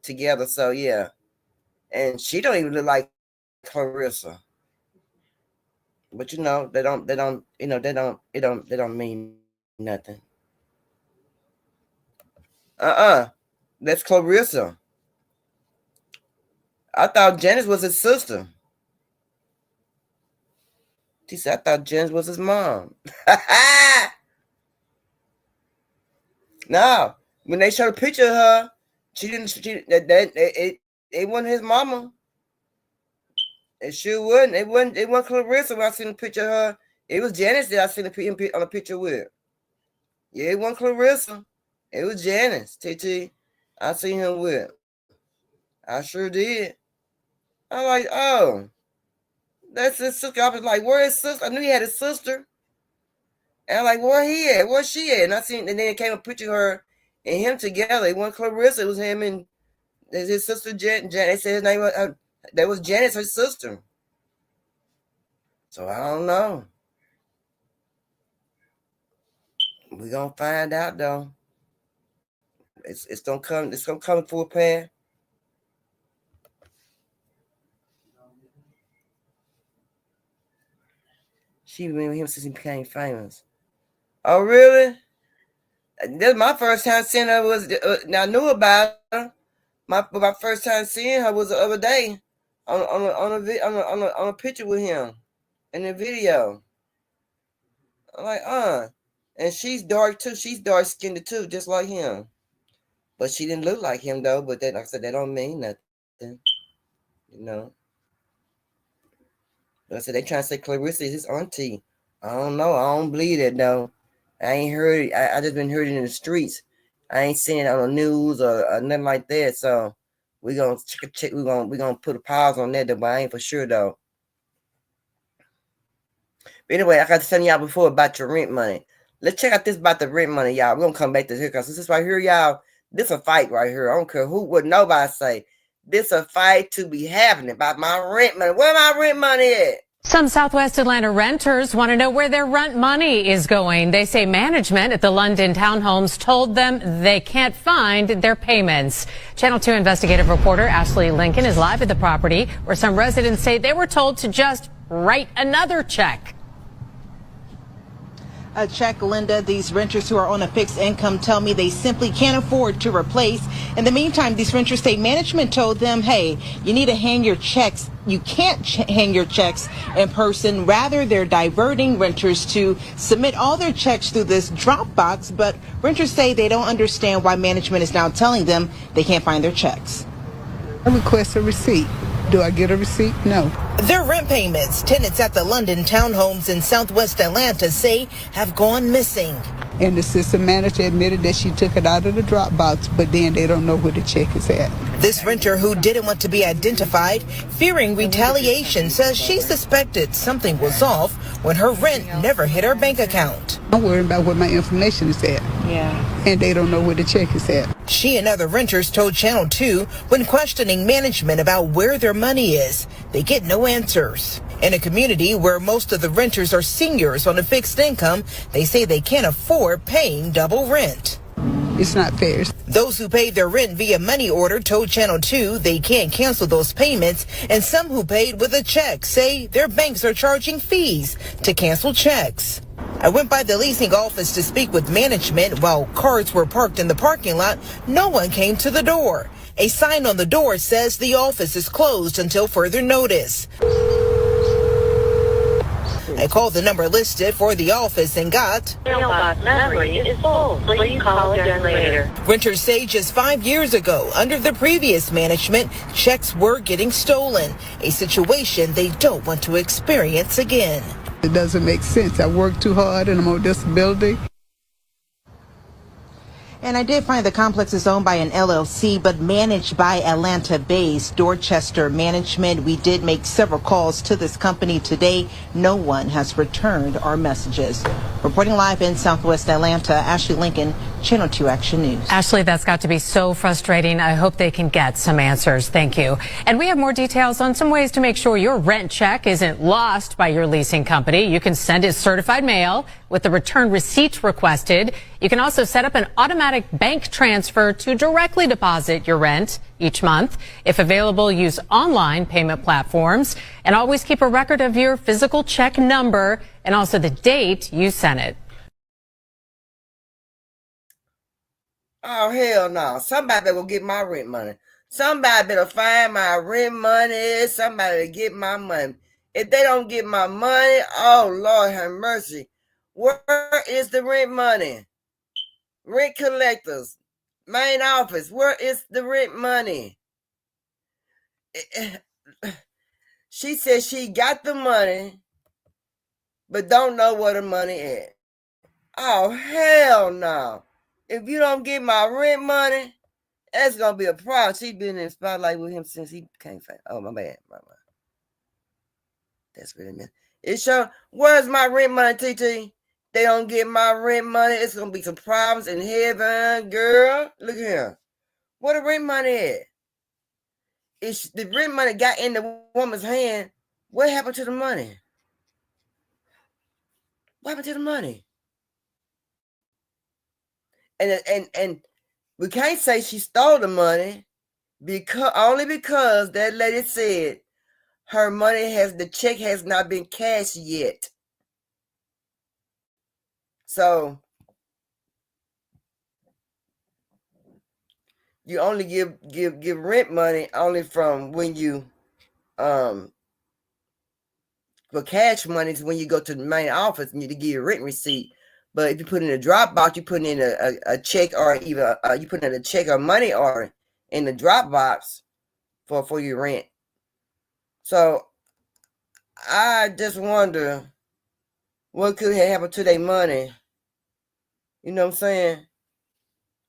together. So yeah. And she don't even look like Clarissa. But they don't mean nothing. That's Clarissa. I thought Janice was his sister. She said, I thought Janice was his mom. No, when they showed a picture of her, it wasn't his mama. It sure wasn't. It wasn't Clarissa when I seen a picture of her. It was Janice that I seen on a picture with. Yeah, it wasn't Clarissa. It was Janice, TT. I seen him with. I sure did. I'm like, oh, that's his sister. I was like, where is sister? I knew he had a sister. And I'm like, where he at? Where's she at? And then it came a picture of her and him together. It wasn't Clarissa. It was him and his sister Jan. They said his name was that was Janice, her sister. So I don't know. We gonna find out though. It's gonna come. It's gonna come full pair. She been with him since he became famous. Oh really? That's my first time seeing her was. Now I knew about her. My first time seeing her was the other day on a picture with him in the video. I'm like, and she's dark too. She's dark skinned too, just like him. But she didn't look like him though. But that, like I said, that don't mean nothing, But I said they trying to say Clarissa is his auntie. I don't know. I don't believe that though. I ain't heard it. I just been heard it in the streets. I ain't seen it on the news or nothing like that. So we gonna check. We gonna put a pause on that though. But I ain't for sure though. But anyway, I got to tell y'all before about your rent money. Let's check out this about the rent money, y'all. We're gonna come back to here because this right here, y'all. This a fight right here. I don't care what nobody say. This a fight to be happening about my rent money. Where my rent money at? Some Southwest Atlanta renters want to know where their rent money is going. They say management at the London townhomes told them they can't find their payments. Channel 2 investigative reporter Ashley Lincoln is live at the property where some residents say they were told to just write another check. A check, Linda. These renters who are on a fixed income tell me they simply can't afford to replace. In the meantime, these renters say management told them, hey, you need to hang your checks. You can't hang your checks in person. Rather, they're diverting renters to submit all their checks through this drop box. But renters say they don't understand why management is now telling them they can't find their checks. I request a receipt. Do I get a receipt? No. Their rent payments, tenants at the London townhomes in Southwest Atlanta say have gone missing. And the assistant manager admitted that she took it out of the drop box, but then they don't know where the check is at. This renter, who didn't want to be identified, fearing retaliation, says she suspected something was off when her rent never hit her bank account. I'm worried about where my information is at. Yeah. And they don't know where the check is at. She and other renters told Channel 2 when questioning management about where their money is, they get no answers. In a community where most of the renters are seniors on a fixed income, they say they can't afford paying double rent. It's not fair. Those who paid their rent via money order told Channel 2 they can't cancel those payments, and some who paid with a check say their banks are charging fees to cancel checks. I went by the leasing office to speak with management. While cars were parked in the parking lot, no one came to the door. A sign on the door says the office is closed until further notice. I called the number listed for the office and got mailbox memory is full. Please call again later. Renters say just 5 years ago, under the previous management, checks were getting stolen, a situation they don't want to experience again. It doesn't make sense. I work too hard and I'm on disability. And I did find the complex is owned by an LLC, but managed by Atlanta-based Dorchester Management. We did make several calls to this company today. No one has returned our messages. Reporting live in Southwest Atlanta, Ashley Lincoln, Channel 2 Action News. Ashley, that's got to be so frustrating. I hope they can get some answers. Thank you. And we have more details on some ways to make sure your rent check isn't lost by your leasing company. You can send it certified mail with the return receipt requested. You can also set up an automatic bank transfer to directly deposit your rent each month. If available, use online payment platforms, and always keep a record of your physical check number and also the date you sent it. Oh, hell no. Somebody better go get my rent money. Somebody better find my rent money. Somebody to get my money. If they don't get my money, oh, Lord have mercy. Where is the rent money? Rent collectors, main office, where is the rent money? She said she got the money, but don't know where the money is. Oh, hell no. If you don't get my rent money, that's going to be a problem. She been in the spotlight with him since he became famous. Oh, my bad. That's what it meant. It sure, where's my rent money, TT? They don't get my rent money. It's going to be some problems in heaven, girl. Look here. Where the rent money at? If the rent money got in the woman's hand, what happened to the money? What happened to the money? And we can't say she stole the money only because that lady said her money the check has not been cashed yet. So you only give rent money only from when you for cash money is when you go to the main office and you give your rent receipt. But if you put in a drop box, you put in a check or even you put in a check or money order in the drop box for your rent. So I just wonder what could have happened to their money. You know what I'm saying?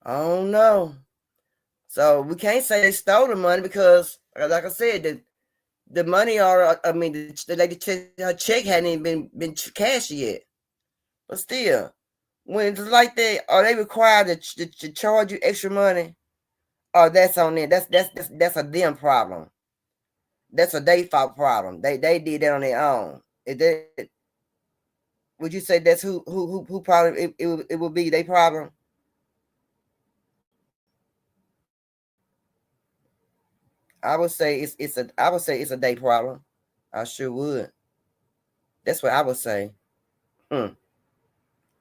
I don't know. So we can't say they stole the money because, like I said, the money or the lady her check hadn't even been cashed yet. But still, when it's like that, are they required to charge you extra money? Oh, that's on there. That's a them problem. That's a they fault problem. They did that on their own. Would you say that's who problem it would be their problem? I would say it's a day problem. I sure would. That's what I would say.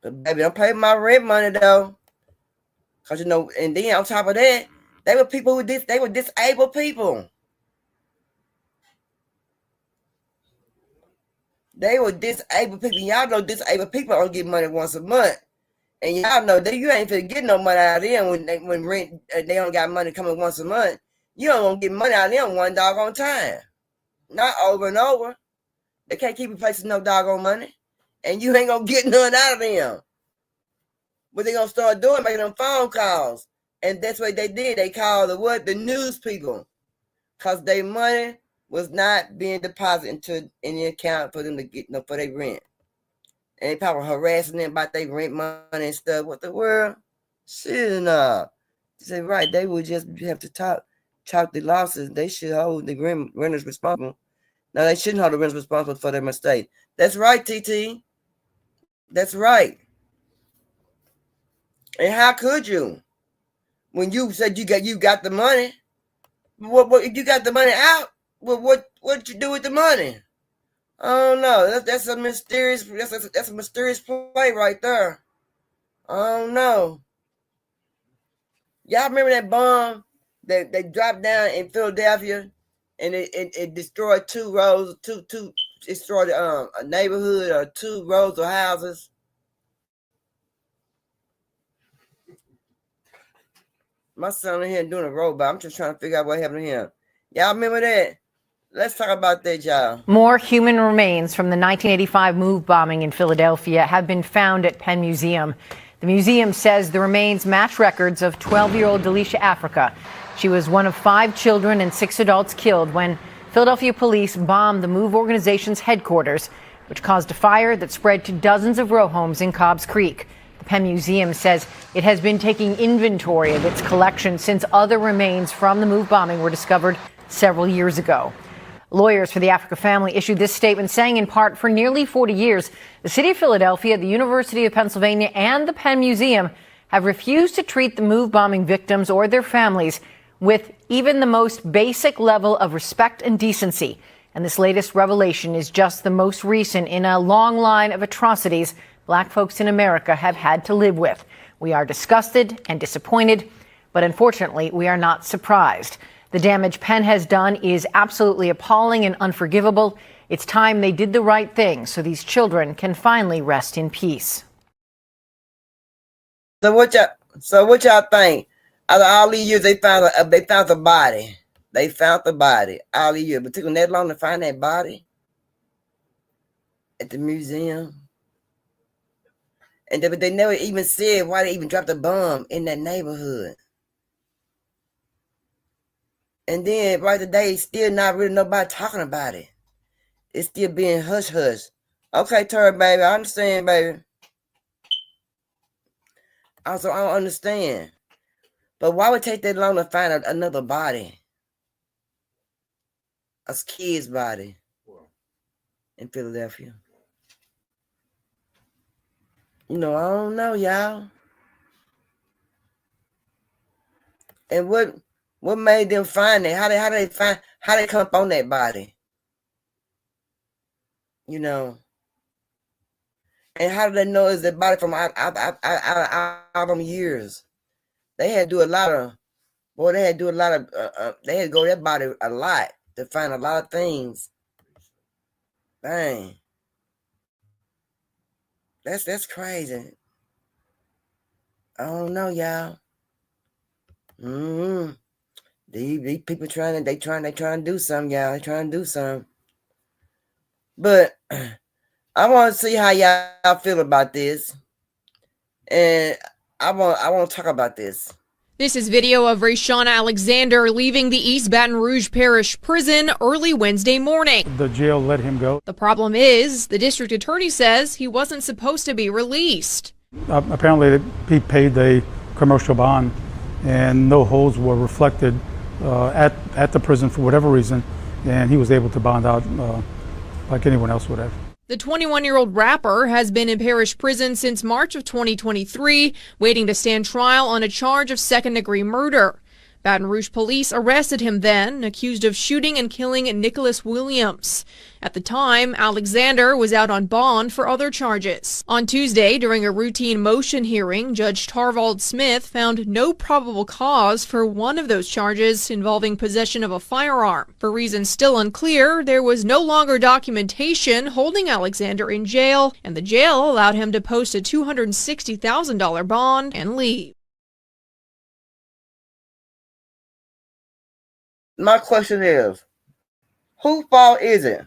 But baby, don't pay my rent money though. Cause and then on top of that, they were people they were disabled people. They were disabled people. Y'all know disabled people only get money once a month. And y'all know that you ain't finna get no money out of them when rent they only got money coming once a month. You don't gonna get money out of them one doggone time. Not over and over. They can't keep replacing no doggone money. And you ain't gonna get none out of them. What they gonna start doing, making them phone calls. And that's what they did. They called the news people. Because their money was not being deposited into any account for them to get for their rent. And they probably harassing them about their rent money and stuff. What the world? Shit, nah. She said, right, they would just have to chalk the losses. They should hold the renters responsible. No, they shouldn't hold the renters responsible for their mistake. That's right, TT. That's right. And how could you? When you said you got the money, what if you got the money out? What you do with the money? I don't know. That's a mysterious. That's a mysterious play right there. I don't know. Y'all remember that bomb that they dropped down in Philadelphia, and it destroyed two rows, destroyed a neighborhood or 2 rows of houses. My son in here doing a robot. I'm just trying to figure out what happened to him. Y'all remember that? Let's talk about that, y'all. More human remains from the 1985 MOVE bombing in Philadelphia have been found at Penn Museum. The museum says the remains match records of 12-year-old Delisha Africa. She was one of 5 children and 6 adults killed when Philadelphia police bombed the MOVE organization's headquarters, which caused a fire that spread to dozens of row homes in Cobbs Creek. The Penn Museum says it has been taking inventory of its collection since other remains from the MOVE bombing were discovered several years ago. Lawyers for the Africa family issued this statement saying, in part, for nearly 40 years, the city of Philadelphia, the University of Pennsylvania, and the Penn Museum have refused to treat the MOVE bombing victims or their families with even the most basic level of respect and decency. And this latest revelation is just the most recent in a long line of atrocities Black folks in America have had to live with. We are disgusted and disappointed, but unfortunately, we are not surprised. The damage Penn has done is absolutely appalling and unforgivable. It's time they did the right thing so these children can finally rest in peace. So what y'all think? Out of all these years, they found the body. They found the body all these years. But it took them that long to find that body at the museum. And they never even said why they even dropped a bomb in that neighborhood. And then right today, still not really nobody talking about it. It's still being hush-hush. Okay, Terry, baby, I understand, baby. Also, I don't understand. But why would it take that long to find another body? A kid's body in Philadelphia. You know, I don't know, y'all. And what made them find it? How they come up on that body? You know. And how do they know it's the body from out them years? They had to do a lot of, they had to go to that body a lot to find a lot of things. Dang. That's crazy. I don't know, y'all. These people trying to do something, y'all. They trying to do something. But I want to see how y'all feel about this. And I want to talk about this. This is video of Rayshawn Alexander leaving the East Baton Rouge Parish Prison early Wednesday morning. The jail let him go. The problem is, the district attorney says he wasn't supposed to be released. Apparently, he paid the commercial bond, and no holds were reflected at the prison for whatever reason, and he was able to bond out like anyone else would have. The 21-year-old rapper has been in parish prison since March of 2023, waiting to stand trial on a charge of second-degree murder. Baton Rouge police arrested him then, accused of shooting and killing Nicholas Williams. At the time, Alexander was out on bond for other charges. On Tuesday, during a routine motion hearing, Judge Tarvald Smith found no probable cause for one of those charges involving possession of a firearm. For reasons still unclear, there was no longer documentation holding Alexander in jail, and the jail allowed him to post a $260,000 bond and leave. My question is, whose fault is it?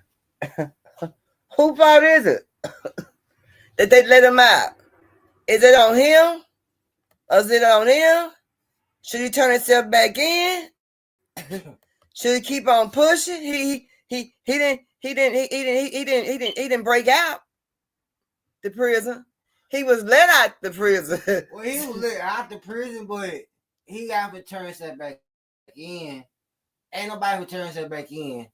Whose fault is it that they let him out? Is it on him? Or is it on him? Should he turn himself back in? Should he keep on pushing? He didn't break out. the prison. He was let out the prison. Well, he was let out the prison, but he got to turn himself back in. Ain't nobody who turns himself back in.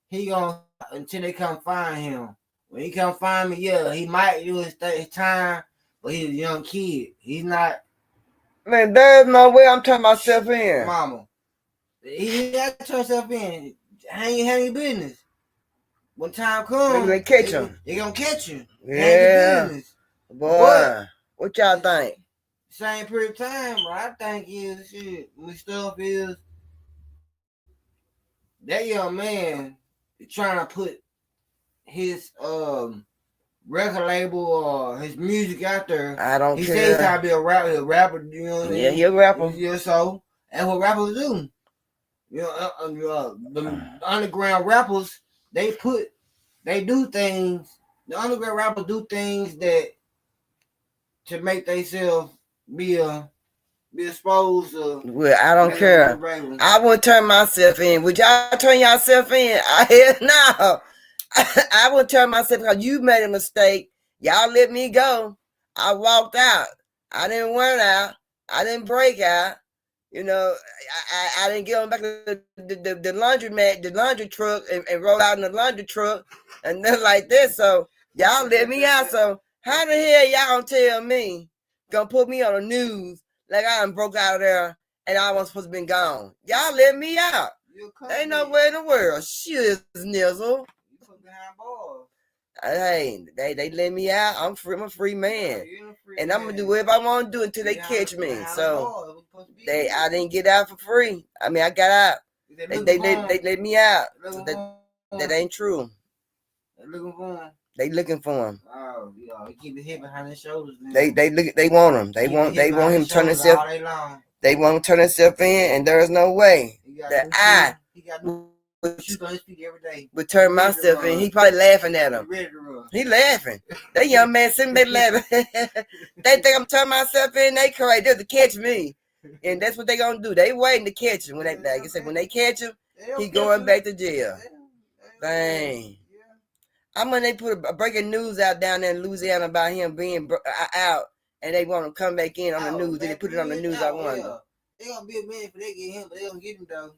He gonna until they come find him. When he come find me, yeah, he might do his time, but he's a young kid. He's not. Man, there's no way I'm turning myself in. Mama, he got to turn himself in. Hang your business. When time comes, they catch him. They gonna catch him. Yeah, boy. What y'all think? Same period of time, what I think is shit. My stuff is that young man is trying to put his record label or his music out there. I don't care. He care. says he's trying to be a rapper, you know what I mean? Yeah, he a rapper. Yeah, so that's what rappers do. You know, the underground rappers, they do things. The underground rappers do things that to make themselves be exposed. Well, I don't care. I wouldn't turn myself in. Would y'all turn yourself in? No. I wouldn't turn myself because you made a mistake. Y'all let me go. I walked out. I didn't run out. I didn't break out. You know, I didn't get on back to the laundromat, the laundry truck, and roll out in the laundry truck and nothing like this. So y'all let me out. So how the hell y'all gonna tell me, gonna put me on the news like I done broke out of there and I was supposed to be gone? Y'all let me out. Ain't nowhere in the world. Shit, nizzle. Hey, they let me out. I'm a free man, and I'm gonna do whatever I want to do until they catch me. So I didn't get out for free. I mean, I got out. They let me out. That ain't true. They looking for him. Oh, he keep his head behind his shoulders. They want him. They want him to turn himself. They want him to turn himself in, and there is no way that I would turn myself in. He probably laughing at him. He laughing. That young man sitting there laughing. They think I'm turning myself in. They crazy. They're to catch me, and that's what they gonna do. They waiting to catch him. When they, like I said, when they catch him, he going back to jail. Dang. I'm when they put a breaking news out down there in Louisiana about him being out, and they want to come back in on the news. They put it on the news. I wonder. They gonna be a man if they get him, but they don't get him though.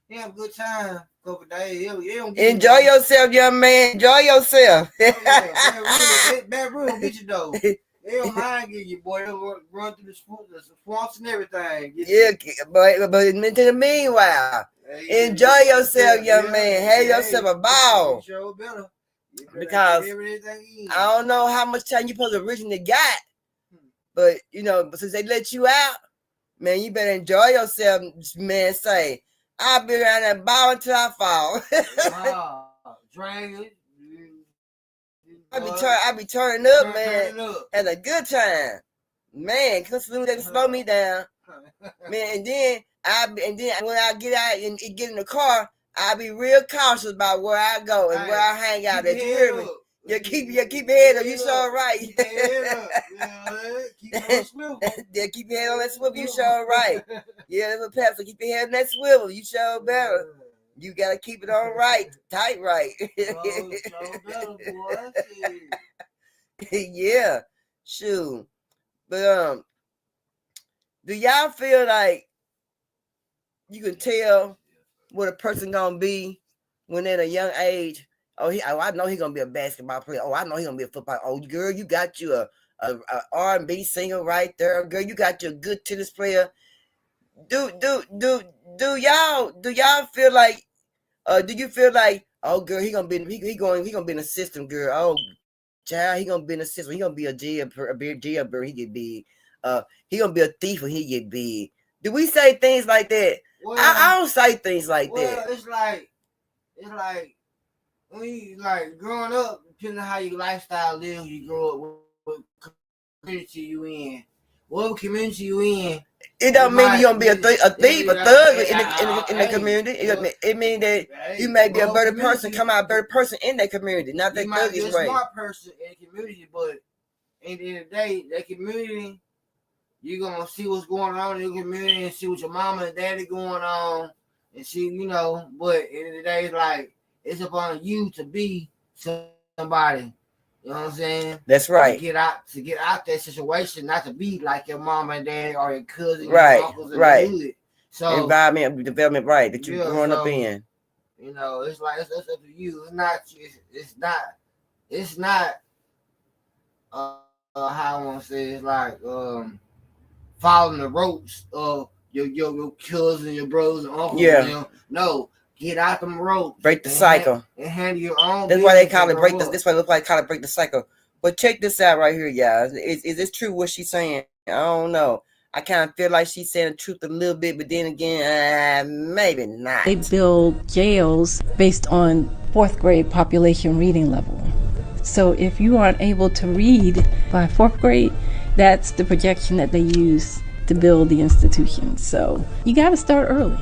He have a good time. Couple days. Enjoy yourself, young man. Enjoy yourself. Bad room get you though. They don't mind getting you, boy. They'll run through the swamps and everything. Yeah, but in the meanwhile, enjoy yourself, young man. Have yourself a ball. Because I don't know how much time you supposed to originally got, but you know, since they let you out, man, you better enjoy yourself. Man, say I'll be around that ball until I fall. I be turning up, man. Had a good time, man. Cause they slow me down, man. And then when I get out and get in the car, I'll be real cautious about where I go and where I hang out. At you hear me? You keep your head up. You sure right. Keep your head on swivel. Yeah, keep your head on that swivel. You sure right. Yeah, that's what Pep said. Keep your head on that swivel. You sure better. You gotta keep it on right, tight right. Yeah, shoot. But do y'all feel like you can tell what a person gonna be when they're at a young age? I know he's gonna be a basketball player. Oh, I know he's gonna be a football. Oh, girl, you got you a R&B singer right there. Girl, you got your good tennis player. Do y'all feel like? Do you feel like? Oh, girl, he gonna be in the system, girl. Oh, child, he gonna be in the system. He gonna be a jailbird. He get big. He gonna be a thief when he get big. Do we say things like that? Well, I don't say things like that. It's like when you like growing up, depending on how your lifestyle is, you grow up what community you in. What community you in? It don't mean you're gonna be a thief, a thug in the community. It means that you may be a better person, come out a better person in that community, not that thuggish way. You might be a smart person in the community, but at the end of the day, that community, you're gonna see what's going on in your community and see what your mama and daddy going on and see, you know. But at the end of the day, it's like it's upon you to be somebody. You know what I'm saying? That's right. To get out that situation, not to be like your mom and dad or your cousin, Right, your uncles in right. the hood. So environment development, right, that you're growing up so, in. You know, it's like it's up to you. It's not how I want to say it's like following the ropes of your cousin, your brothers and uncles. Yeah. And them. No, get out them ropes. Break the cycle. And handle your own. That's why they call it break. That's why they call it break the cycle. But check this out right here, y'all. Is this true what she's saying? I don't know. I kind of feel like she's saying the truth a little bit, but then again, maybe not. They build jails based on 4th grade population reading level. So if you aren't able to read by 4th grade, that's the projection that they use to build the institution. So you got to start early.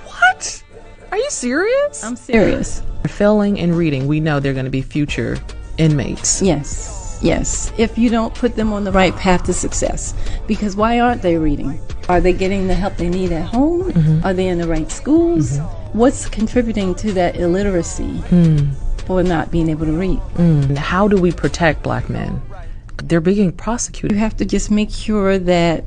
What? Are you serious? I'm serious. Failing in reading, we know they're going to be future inmates. Yes, if you don't put them on the right path to success. Because why aren't they reading? Are they getting the help they need at home? Are they in the right schools? What's contributing to that illiteracy for not being able to read? How do we protect black men? They're being prosecuted. You have to just make sure that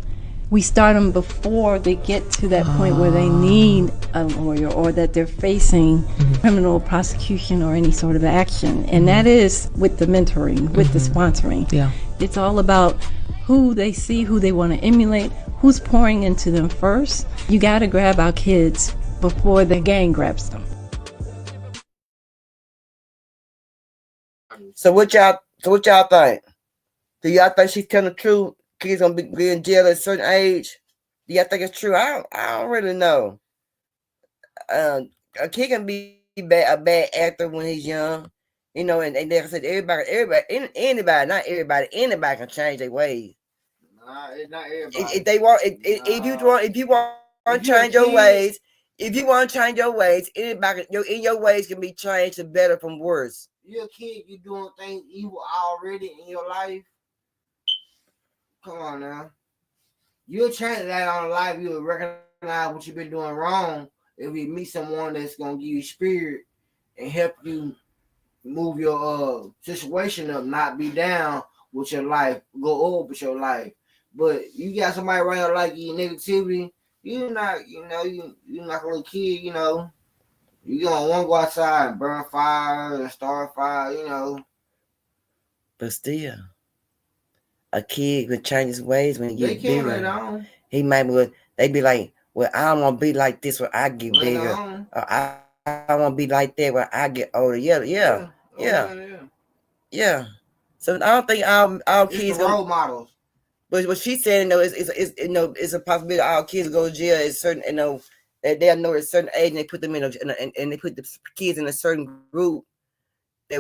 we start them before they get to that point where they need a lawyer or that they're facing criminal prosecution or any sort of action. And that is with the mentoring, with the sponsoring. Yeah. It's all about who they see, who they want to emulate, who's pouring into them first. You got to grab our kids before the gang grabs them. So what y'all think? Do y'all think she's telling the truth? Kids gonna be in jail at a certain age? Do y'all think it's true? I don't really know. A kid can be a bad actor when he's young, you know, and like I said, anybody can change their ways. Nah, it's not everybody. If you want to change your ways, anybody, your ways can be changed to better from worse. You're a kid, you doing things evil already in your life. Come on now. You'll change that on life. You'll recognize what you've been doing wrong if you meet someone that's gonna give you spirit and help you move your situation up, not be down with your life, go up with your life. But you got somebody around like you negativity, you're not like a little kid, you know. You gonna want to go outside and burn fire and start fire, you know. But still, a kid would change his ways when he gets bigger. He might they be like, well, I don't want to be like this when I get bigger. Or I want to be like that when I get older. Yeah. So I don't think our kids role models. But what she's saying, it's a possibility all kids go to jail at certain, that they'll know at a certain age, and they put them and they put the kids in a certain group. They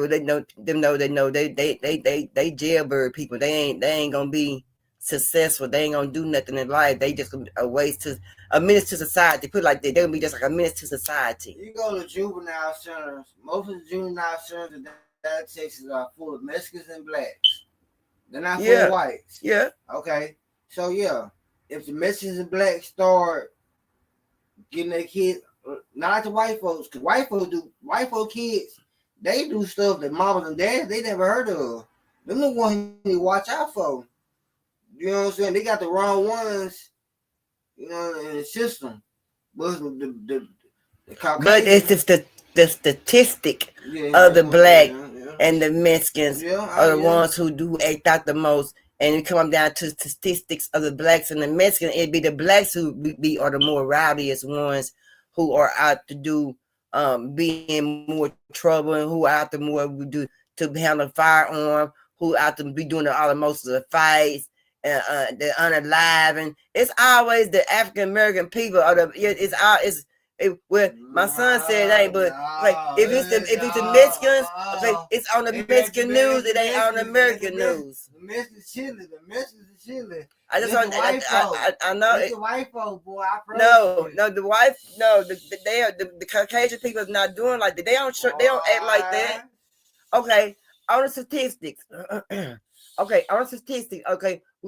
jailbird people. They ain't gonna be successful. They ain't gonna do nothing in life. They just a menace to society. Put it like that, they're gonna be just like a menace to society. You go to juvenile centers. Most of the juvenile centers in Texas are full of Mexicans and blacks. They're not full of whites. Yeah. Okay. So yeah, if the Mexicans and blacks start getting their kids, not like the white folks, because white folk kids, they do stuff that mamas and dads they never heard of. Them the ones you need to watch out for. You know what I'm saying? They got the wrong ones, you know, in the system. But the it's just the statistic of the black and the Mexicans are the ones who do act out the most. And it comes down to statistics of the blacks and the Mexicans. It'd be the blacks who are the more rowdiest ones who are out to do be in more trouble, and who out to more do to handle firearm, who out to be doing all the most of the fights, and the unalive, and it's always the African American people. Well, my son said it ain't, but like if it's the Mexicans, like it's on the Mexican news, it ain't on the American news. The Mexicans chilling. I just I know it's the white folk, boy. The Caucasian people is not doing like that. They don't act like that. Okay, on the statistics. Okay, we're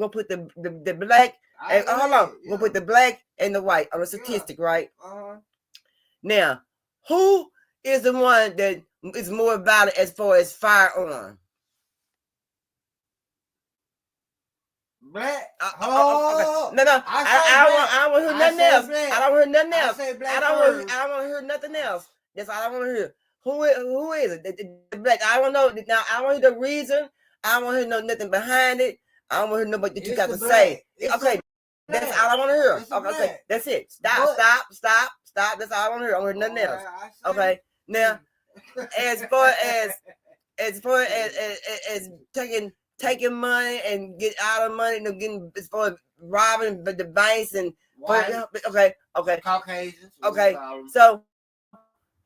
gonna put the black and hold on. We're gonna put the black and the white on the statistic, right? Now, who is the one that is more violent as far as firearm? Black. Okay. Oh, No, I don't want to hear nothing else. Black. I don't want to hear nothing else. I say black I don't want to hear nothing else. That's all I want to hear. Who is it? The black. I don't know. Now I want to hear the reason. I don't want to hear nothing behind it. I don't want to hear nobody that you got to say. Okay, that's all I want to hear. Okay, that's it. Stop. That's all I want to hear. I don't hear nothing else. Okay, now as far as taking money and get out of money and getting as far as robbing the banks and okay. Caucasians. Okay, so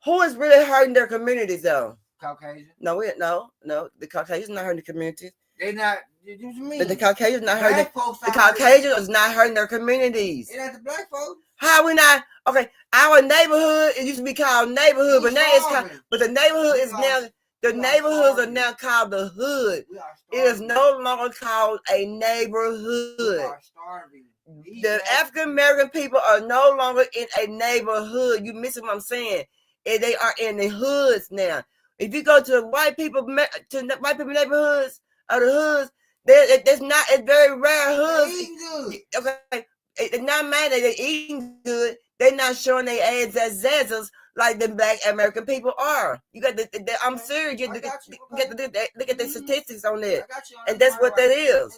who is really hurting their communities though? Caucasian. No, the Caucasians not hurting the communities. They're not. What you mean? The Caucasians not hurting. The Caucasians is not hurting their communities. It ain't the black folks. How we not? Okay, our neighborhood, it used to be called neighborhood, but now it's called. But the neighborhood is now. The neighborhoods are now called the hood. It is no longer called a neighborhood. The African American people are no longer in a neighborhood. You missing what I'm saying? And they are in the hoods now. If you go to white people neighborhoods or the hoods, it's not. It's very rare hoods. Okay, it's not mad that they're eating good. They're not showing their ads as zazzles like the black American people are. You got the I'm serious. You get to look at the statistics on that, and that's what that is.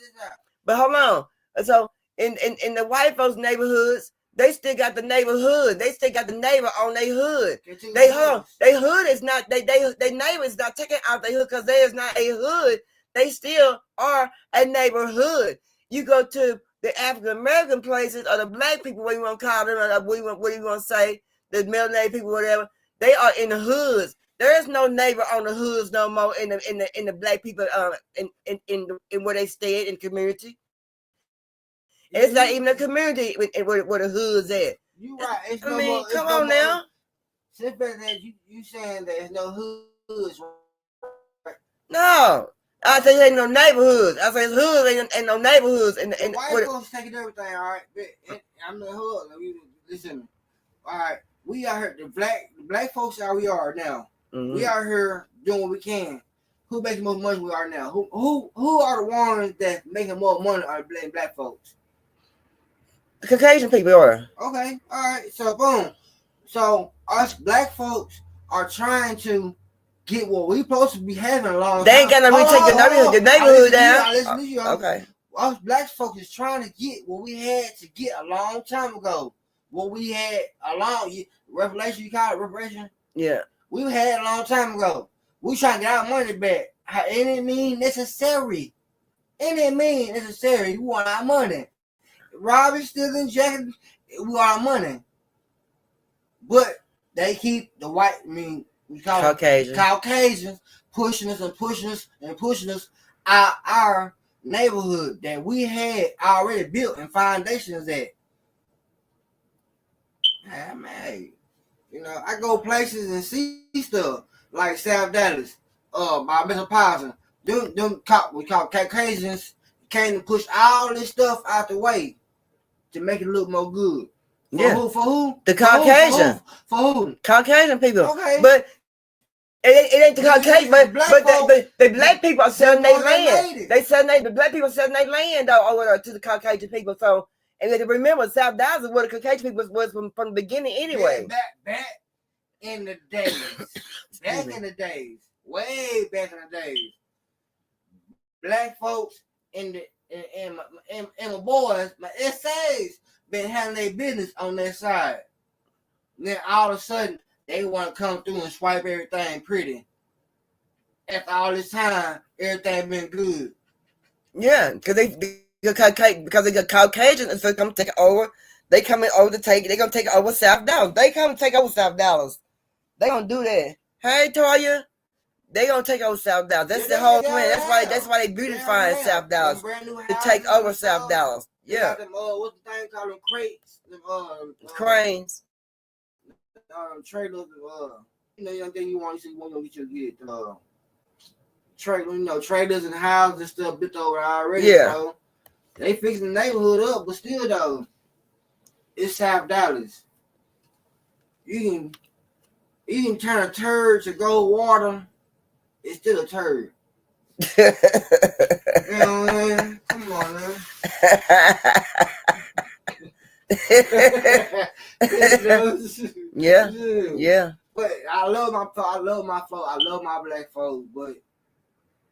But hold on. So in the white folks' neighborhoods, they still got the neighborhood. They still got the neighbor on their hood. They hood is not. They neighbor is not taking out their hood because there is not a hood. They still are a neighborhood. You go to the African American places or the black people, what you want to call them, or what you want to say, the melanated people, whatever, they are in the hoods. There is no neighbor on the hoods no more in the black people in where they stay in the community. It's not even a community where the hoods at. You right. It's I mean, come on now. Since that you saying there's no hoods. No. I say ain't no neighborhoods. I say hoods ain't no neighborhoods. And white folks taking everything, all right. I'm the hood. Listen, all right. We out here. The black folks are we are now. Mm-hmm. We out here doing what we can. Who makes the most money we are now? Who are the ones that making more money are the black folks? The Caucasian people are. Okay, all right. So boom. So us black folks are trying to get what we supposed to be having a long time. They ain't got no take the neighborhood down. Okay. Us black folks is trying to get what we had to get a long time ago. What we had a long revelation, you call it revelation? Yeah. We had a long time ago. We trying to get our money back. Any mean necessary. Any mean necessary. We want our money. Robbing, stealing, jacking, we want our money. But they keep the white, we call Caucasians pushing us out our neighborhood that we had already built and foundations at. Man, I go places and see stuff like South Dallas, by Mr. Powers. Them we call Caucasians came to push all this stuff out the way to make it look more good. For who? The Caucasian. For who? Caucasian people. Okay. But it ain't the Caucasian, but the black people are selling their land. The black people selling their land over to the Caucasian people. So, and you have to remember, South Dallas is where the Caucasian people was from the beginning anyway. Back in the days. Way back in the days. Black folks and my boys, my SAs, been having their business on their side. Then all of a sudden, they want to come through and swipe everything pretty. After all this time, everything been good. Yeah, because they got Caucasians, so they come take it over. They coming over to take it. They gonna take over South Dallas. They come take over South Dallas. They gonna do that. Hey, Toya, they gonna take over South Dallas. That's the whole plan. That's why they beautifying South Dallas to take over South Dallas. Yeah. Them, what's the thing called them crates? Cranes. Trailers. Young thing you want to see when you get trailers and houses and stuff built over already. Yeah. So they fixing the neighborhood up, but still though, it's South Dallas. You can turn a turd to gold water. It's still a turd. You know what I mean? Come on, man. Yeah, yeah. But I love my flow. I love my black folks. But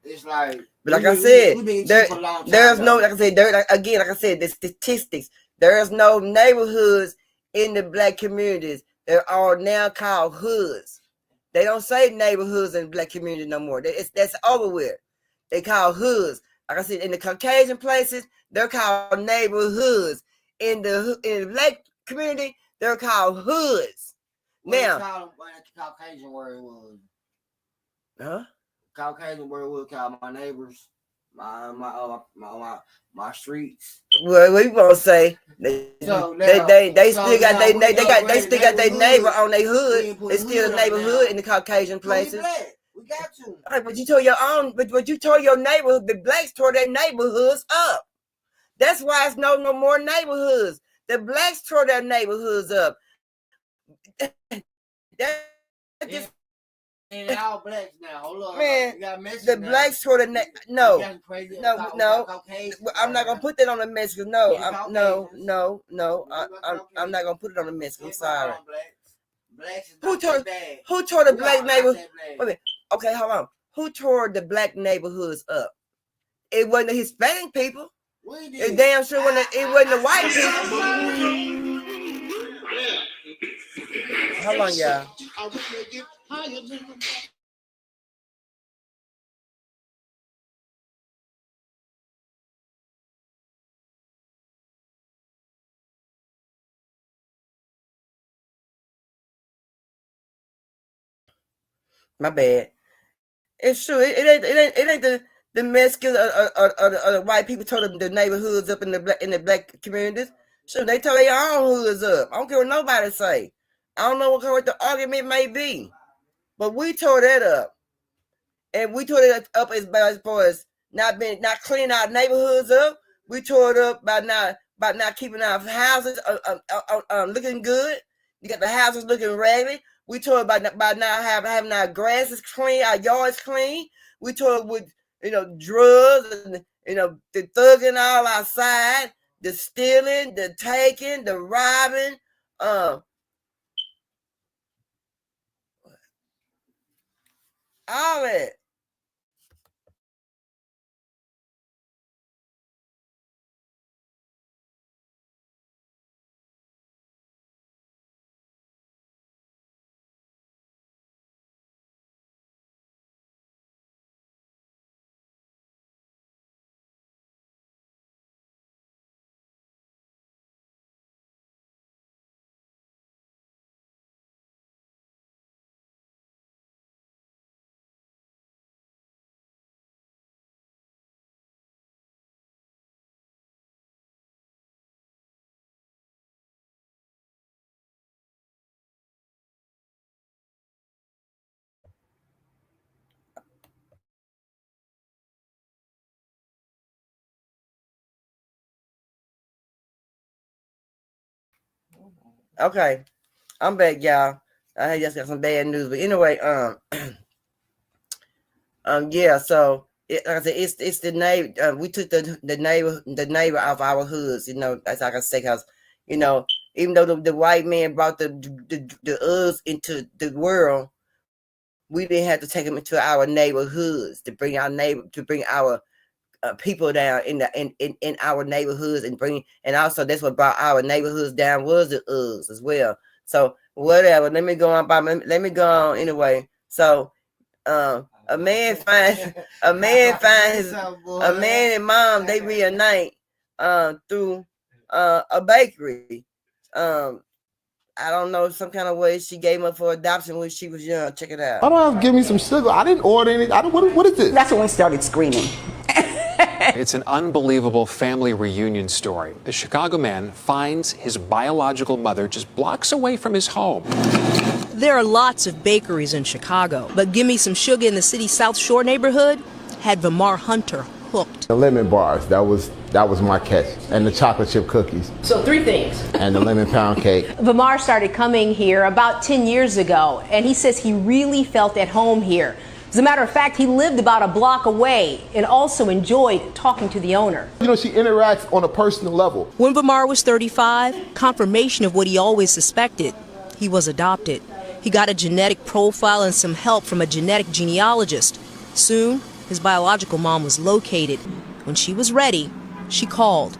it's like, but like I said, there's no, like I said, like I said, the statistics. There's no neighborhoods in the black communities. They're all now called hoods. They don't say neighborhoods in the black community no more. That's over with. They call hoods. Like I said, in the Caucasian places, they're called neighborhoods. In the black community, they're called hoods. Now, Caucasian word was. Huh? Caucasian word would call my neighbors, my streets. Well, we won't say they still got their neighbor on their hood. It's still a neighborhood in the Caucasian places. We got to. All right, but you told your own, but you told your neighborhood, the blacks tore their neighborhoods up. That's why it's no more neighborhoods. The blacks tore their neighborhoods up. And all blacks now. Hold on, man. The blacks tore the no. I'm not gonna put that on the Mexican. No, I'm not gonna put it on the Mexican. I'm sorry. Who tore the black neighborhood? Wait a minute. Okay, hold on. Who tore the black neighborhoods up? It wasn't the Hispanic people. It damn sure wasn't. It wasn't the white people. Hold on, y'all. My bad. It's true. It ain't the Mexicans or the white people tore the neighborhoods up in the black communities. Sure, they tore their own hoods up. I don't care what nobody say. I don't know what the argument may be, but we tore that up, and we tore it up as far as not cleaning our neighborhoods up. We tore it up by not keeping our houses looking good. You got the houses looking raggedy. We tore it by not having our grasses clean, our yards clean. We tore it with drugs and the thugging all outside, the stealing, the taking, the robbing, all that. Okay, I'm back, y'all. I just got some bad news, but anyway, yeah. So like I said, it's the neighbor. We took the neighbor off our hoods. That's like I say, cause even though the white man brought the us into the world, we didn't have to take them into our neighborhoods to bring our people down in our neighborhoods and also that's what brought our neighborhoods down was the us as well. So whatever. Let me go on anyway. So a man and mom, they reunite through a bakery. I don't know, some kind of way she gave up for adoption when she was young. Check it out. I don't have to give me some sugar. I didn't order any. What is this? That's when we started screaming. It's an unbelievable family reunion story. The Chicago man finds his biological mother just blocks away from his home. There are lots of bakeries in Chicago, but Give Me Some Sugar in the city's South Shore neighborhood had Vamar Hunter hooked. The lemon bars, that was my catch, and the chocolate chip cookies. So 3 things. And the lemon pound cake. Vamar started coming here about 10 years ago, and he says he really felt at home here. As a matter of fact, he lived about a block away and also enjoyed talking to the owner. You know, she interacts on a personal level. When Vamar was 35, confirmation of what he always suspected. He was adopted. He got a genetic profile and some help from a genetic genealogist. Soon, his biological mom was located. When she was ready, she called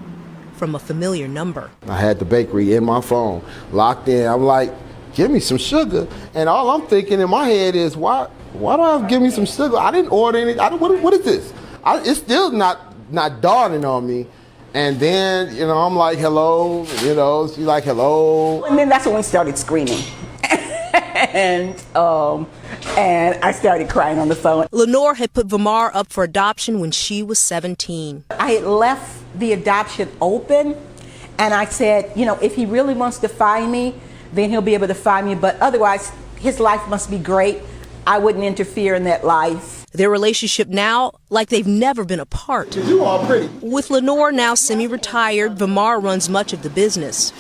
from a familiar number. I had the bakery in my phone, locked in. I'm like, give me some sugar. And all I'm thinking in my head is, why do I have to give me some sugar? I didn't order any. What is this? It's still not dawning on me. And then, you know, I'm like, hello, you know, she's like, hello. And then that's when we started screaming. and I started crying on the phone. Lenore had put Vamar up for adoption when she was 17. I had left the adoption open, and I said, you know, if he really wants to find me, then he'll be able to find me, but otherwise, his life must be great. I wouldn't interfere in that life. Their relationship now, like they've never been apart. You all pretty. With Lenore now semi-retired, Vamar runs much of the business.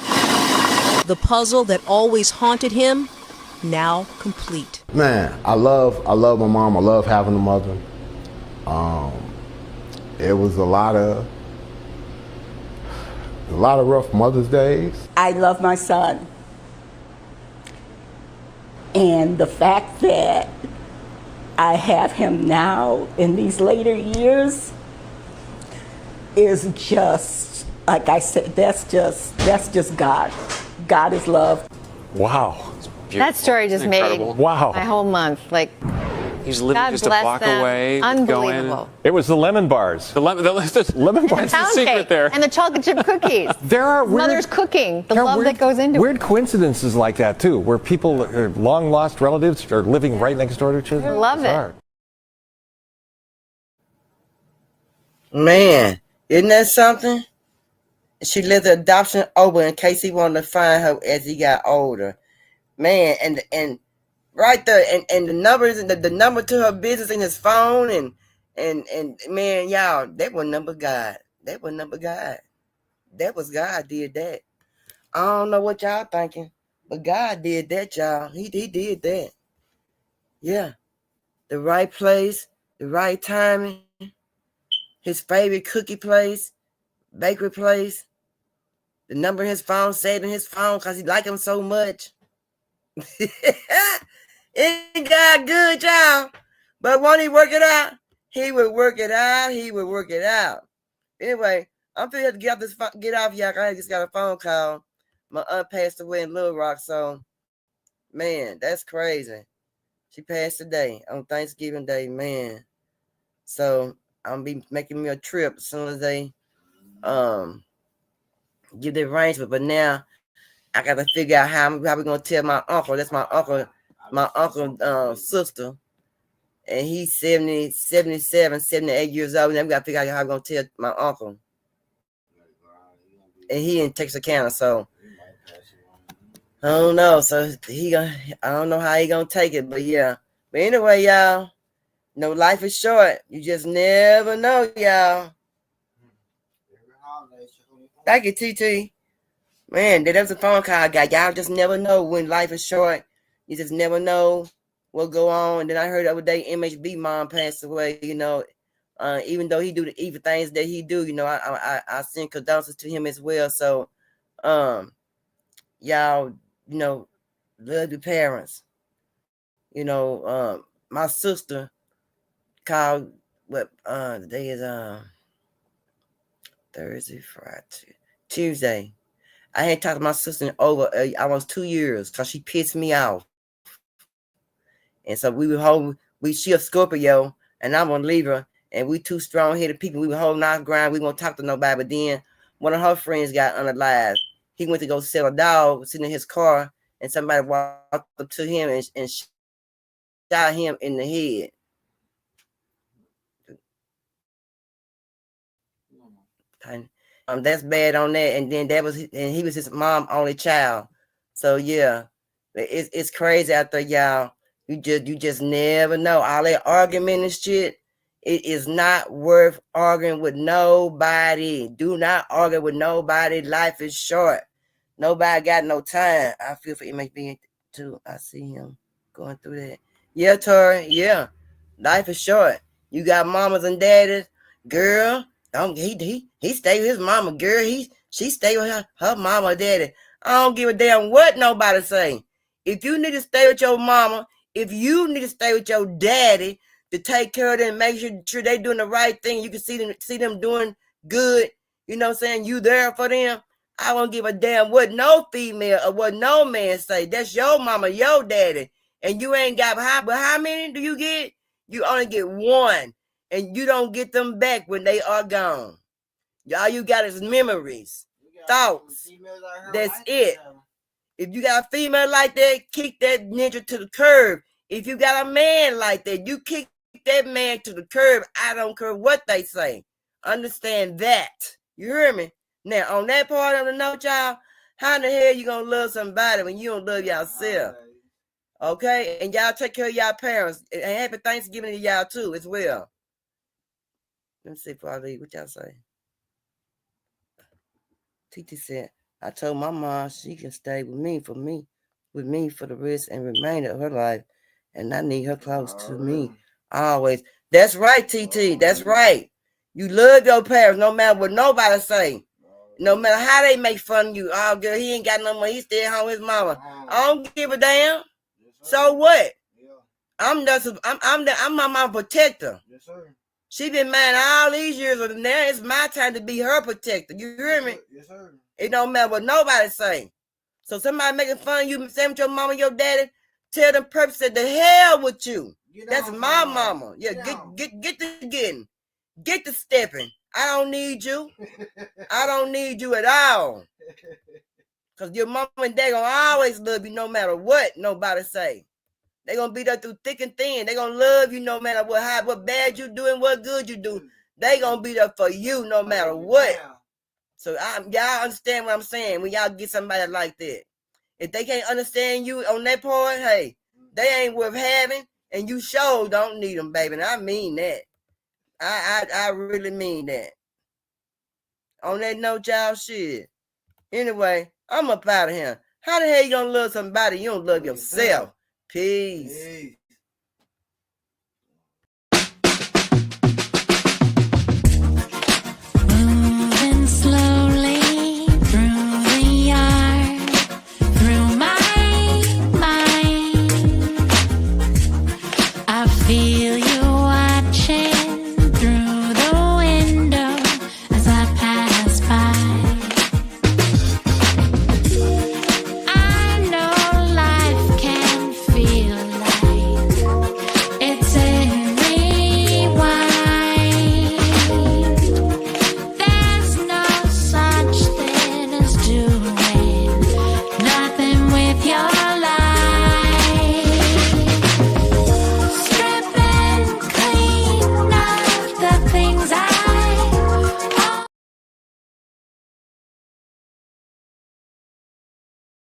The puzzle that always haunted him, now complete. Man, I love my mom. I love having a mother. It was a lot of rough Mother's Days. I love my son. And the fact that I have him now in these later years is just, like I said, that's just God. God is love. Wow. That story just made my whole month. Like, he's living God just a bless block them. away. Unbelievable. It was the lemon bars. The lemon bars. That's the secret there. And the chocolate chip cookies. There are weird, mother's cooking. The love that goes into weird coincidences like that too, where people, long lost relatives, are living right next door to each other. I love it. Man, isn't that something? She left the adoption open in case he wanted to find her as he got older. Man, and right there, and the numbers, the number to her business in his phone, and man, y'all, that was number God. That was number God. That was God did that. I don't know what y'all thinking, but God did that, y'all. He did that. Yeah, the right place, the right timing. His favorite cookie place, bakery place. The number in his phone, saved in his phone because he liked him so much. Ain't God good, y'all? But won't he work it out? He would work it out. He would work it out. Anyway, I'm finna have to get off, y'all. I just got a phone call. My aunt passed away in Little Rock, so man, that's crazy. She passed today on Thanksgiving Day, man. So I'm be making me a trip as soon as they give the arrangement. But now I got to figure out how we're gonna tell my uncle. That's my uncle, sister, and he's 77, 78 years old. And then we got to figure out how we're gonna tell my uncle. And he in Texarkana, so I don't know. So I don't know how he gonna take it, but yeah. But anyway, y'all, no, life is short. You just never know, y'all. Thank you, TT. Man, that was a phone call I got. Y'all just never know when life is short. You just never know what go on. And then I heard the other day MHB mom passed away, you know. Even though he do the evil things that he do, you know, I send condolences to him as well. So y'all, you know, love your parents. You know, my sister called the day is Thursday, Friday, Tuesday. I ain't talked to my sister in over almost 2 years because she pissed me off. And so she a Scorpio, and I'm gonna leave her. And we two strong-headed people. We were holding our ground. We won't talk to nobody. But then one of her friends got unalive. He went to go sell a dog sitting in his car, and somebody walked up to him and shot him in the head. That's bad on that. And then he was his mom only child. So yeah, it's crazy out there, y'all. You just never know. All that argument and shit, it is not worth arguing with nobody. Do not argue with nobody. Life is short. Nobody got no time. I feel for MHB too. I see him going through that. Yeah, Tori. Yeah. Life is short. You got mamas and daddies. Girl, he stay with his mama. Girl, she stay with her mama or daddy. I don't give a damn what nobody say. If you need to stay with your mama, if you need to stay with your daddy to take care of them, make sure they doing the right thing, you can see them doing good, you know what I'm saying? You there for them. I won't give a damn what no female or what no man say. That's your mama, your daddy. And you ain't got how many do you get? You only get one. And you don't get them back when they are gone. All you got is memories, thoughts. That's it. If you got a female like that, kick that ninja to the curb. If you got a man like that, you kick that man to the curb. I don't care what they say. Understand that. You hear me? Now, on that part of the note, y'all, how in the hell you gonna love somebody when you don't love yourself? Okay? And y'all take care of y'all parents. And happy Thanksgiving to y'all too as well. Let me see before I leave. What y'all say? TT said, I told my mom she can stay with me for the rest and remainder of her life. And I need her close to me always. That's right, TT. That's right. You love your parents no matter what nobody say. No matter how they make fun of you. Oh, girl, he ain't got no money. He stay home with his mama. I don't give a damn. So what? I'm my mama protector. Yes, sir. She been mine all these years, and now it's my time to be her protector. You hear me? Yes, sir. It don't matter what nobody say. So somebody making fun of you, saying with your mama, your daddy, tell them purpose that the hell with you. That's my mama. Yeah, get to getting. Get to stepping. I don't need you. I don't need you at all. Because your mama and dad gonna always love you no matter what nobody say. They gonna be there through thick and thin. They gonna love you no matter what bad you do and what good you do. They gonna be there for you no matter what. So y'all understand what I'm saying when y'all get somebody like that. If they can't understand you on that part, hey, they ain't worth having, and you sure don't need them, baby. And I mean that. I really mean that. On that note, y'all, shit. Anyway, I'm up out of here. How the hell you gonna love somebody you don't love yourself? Peace.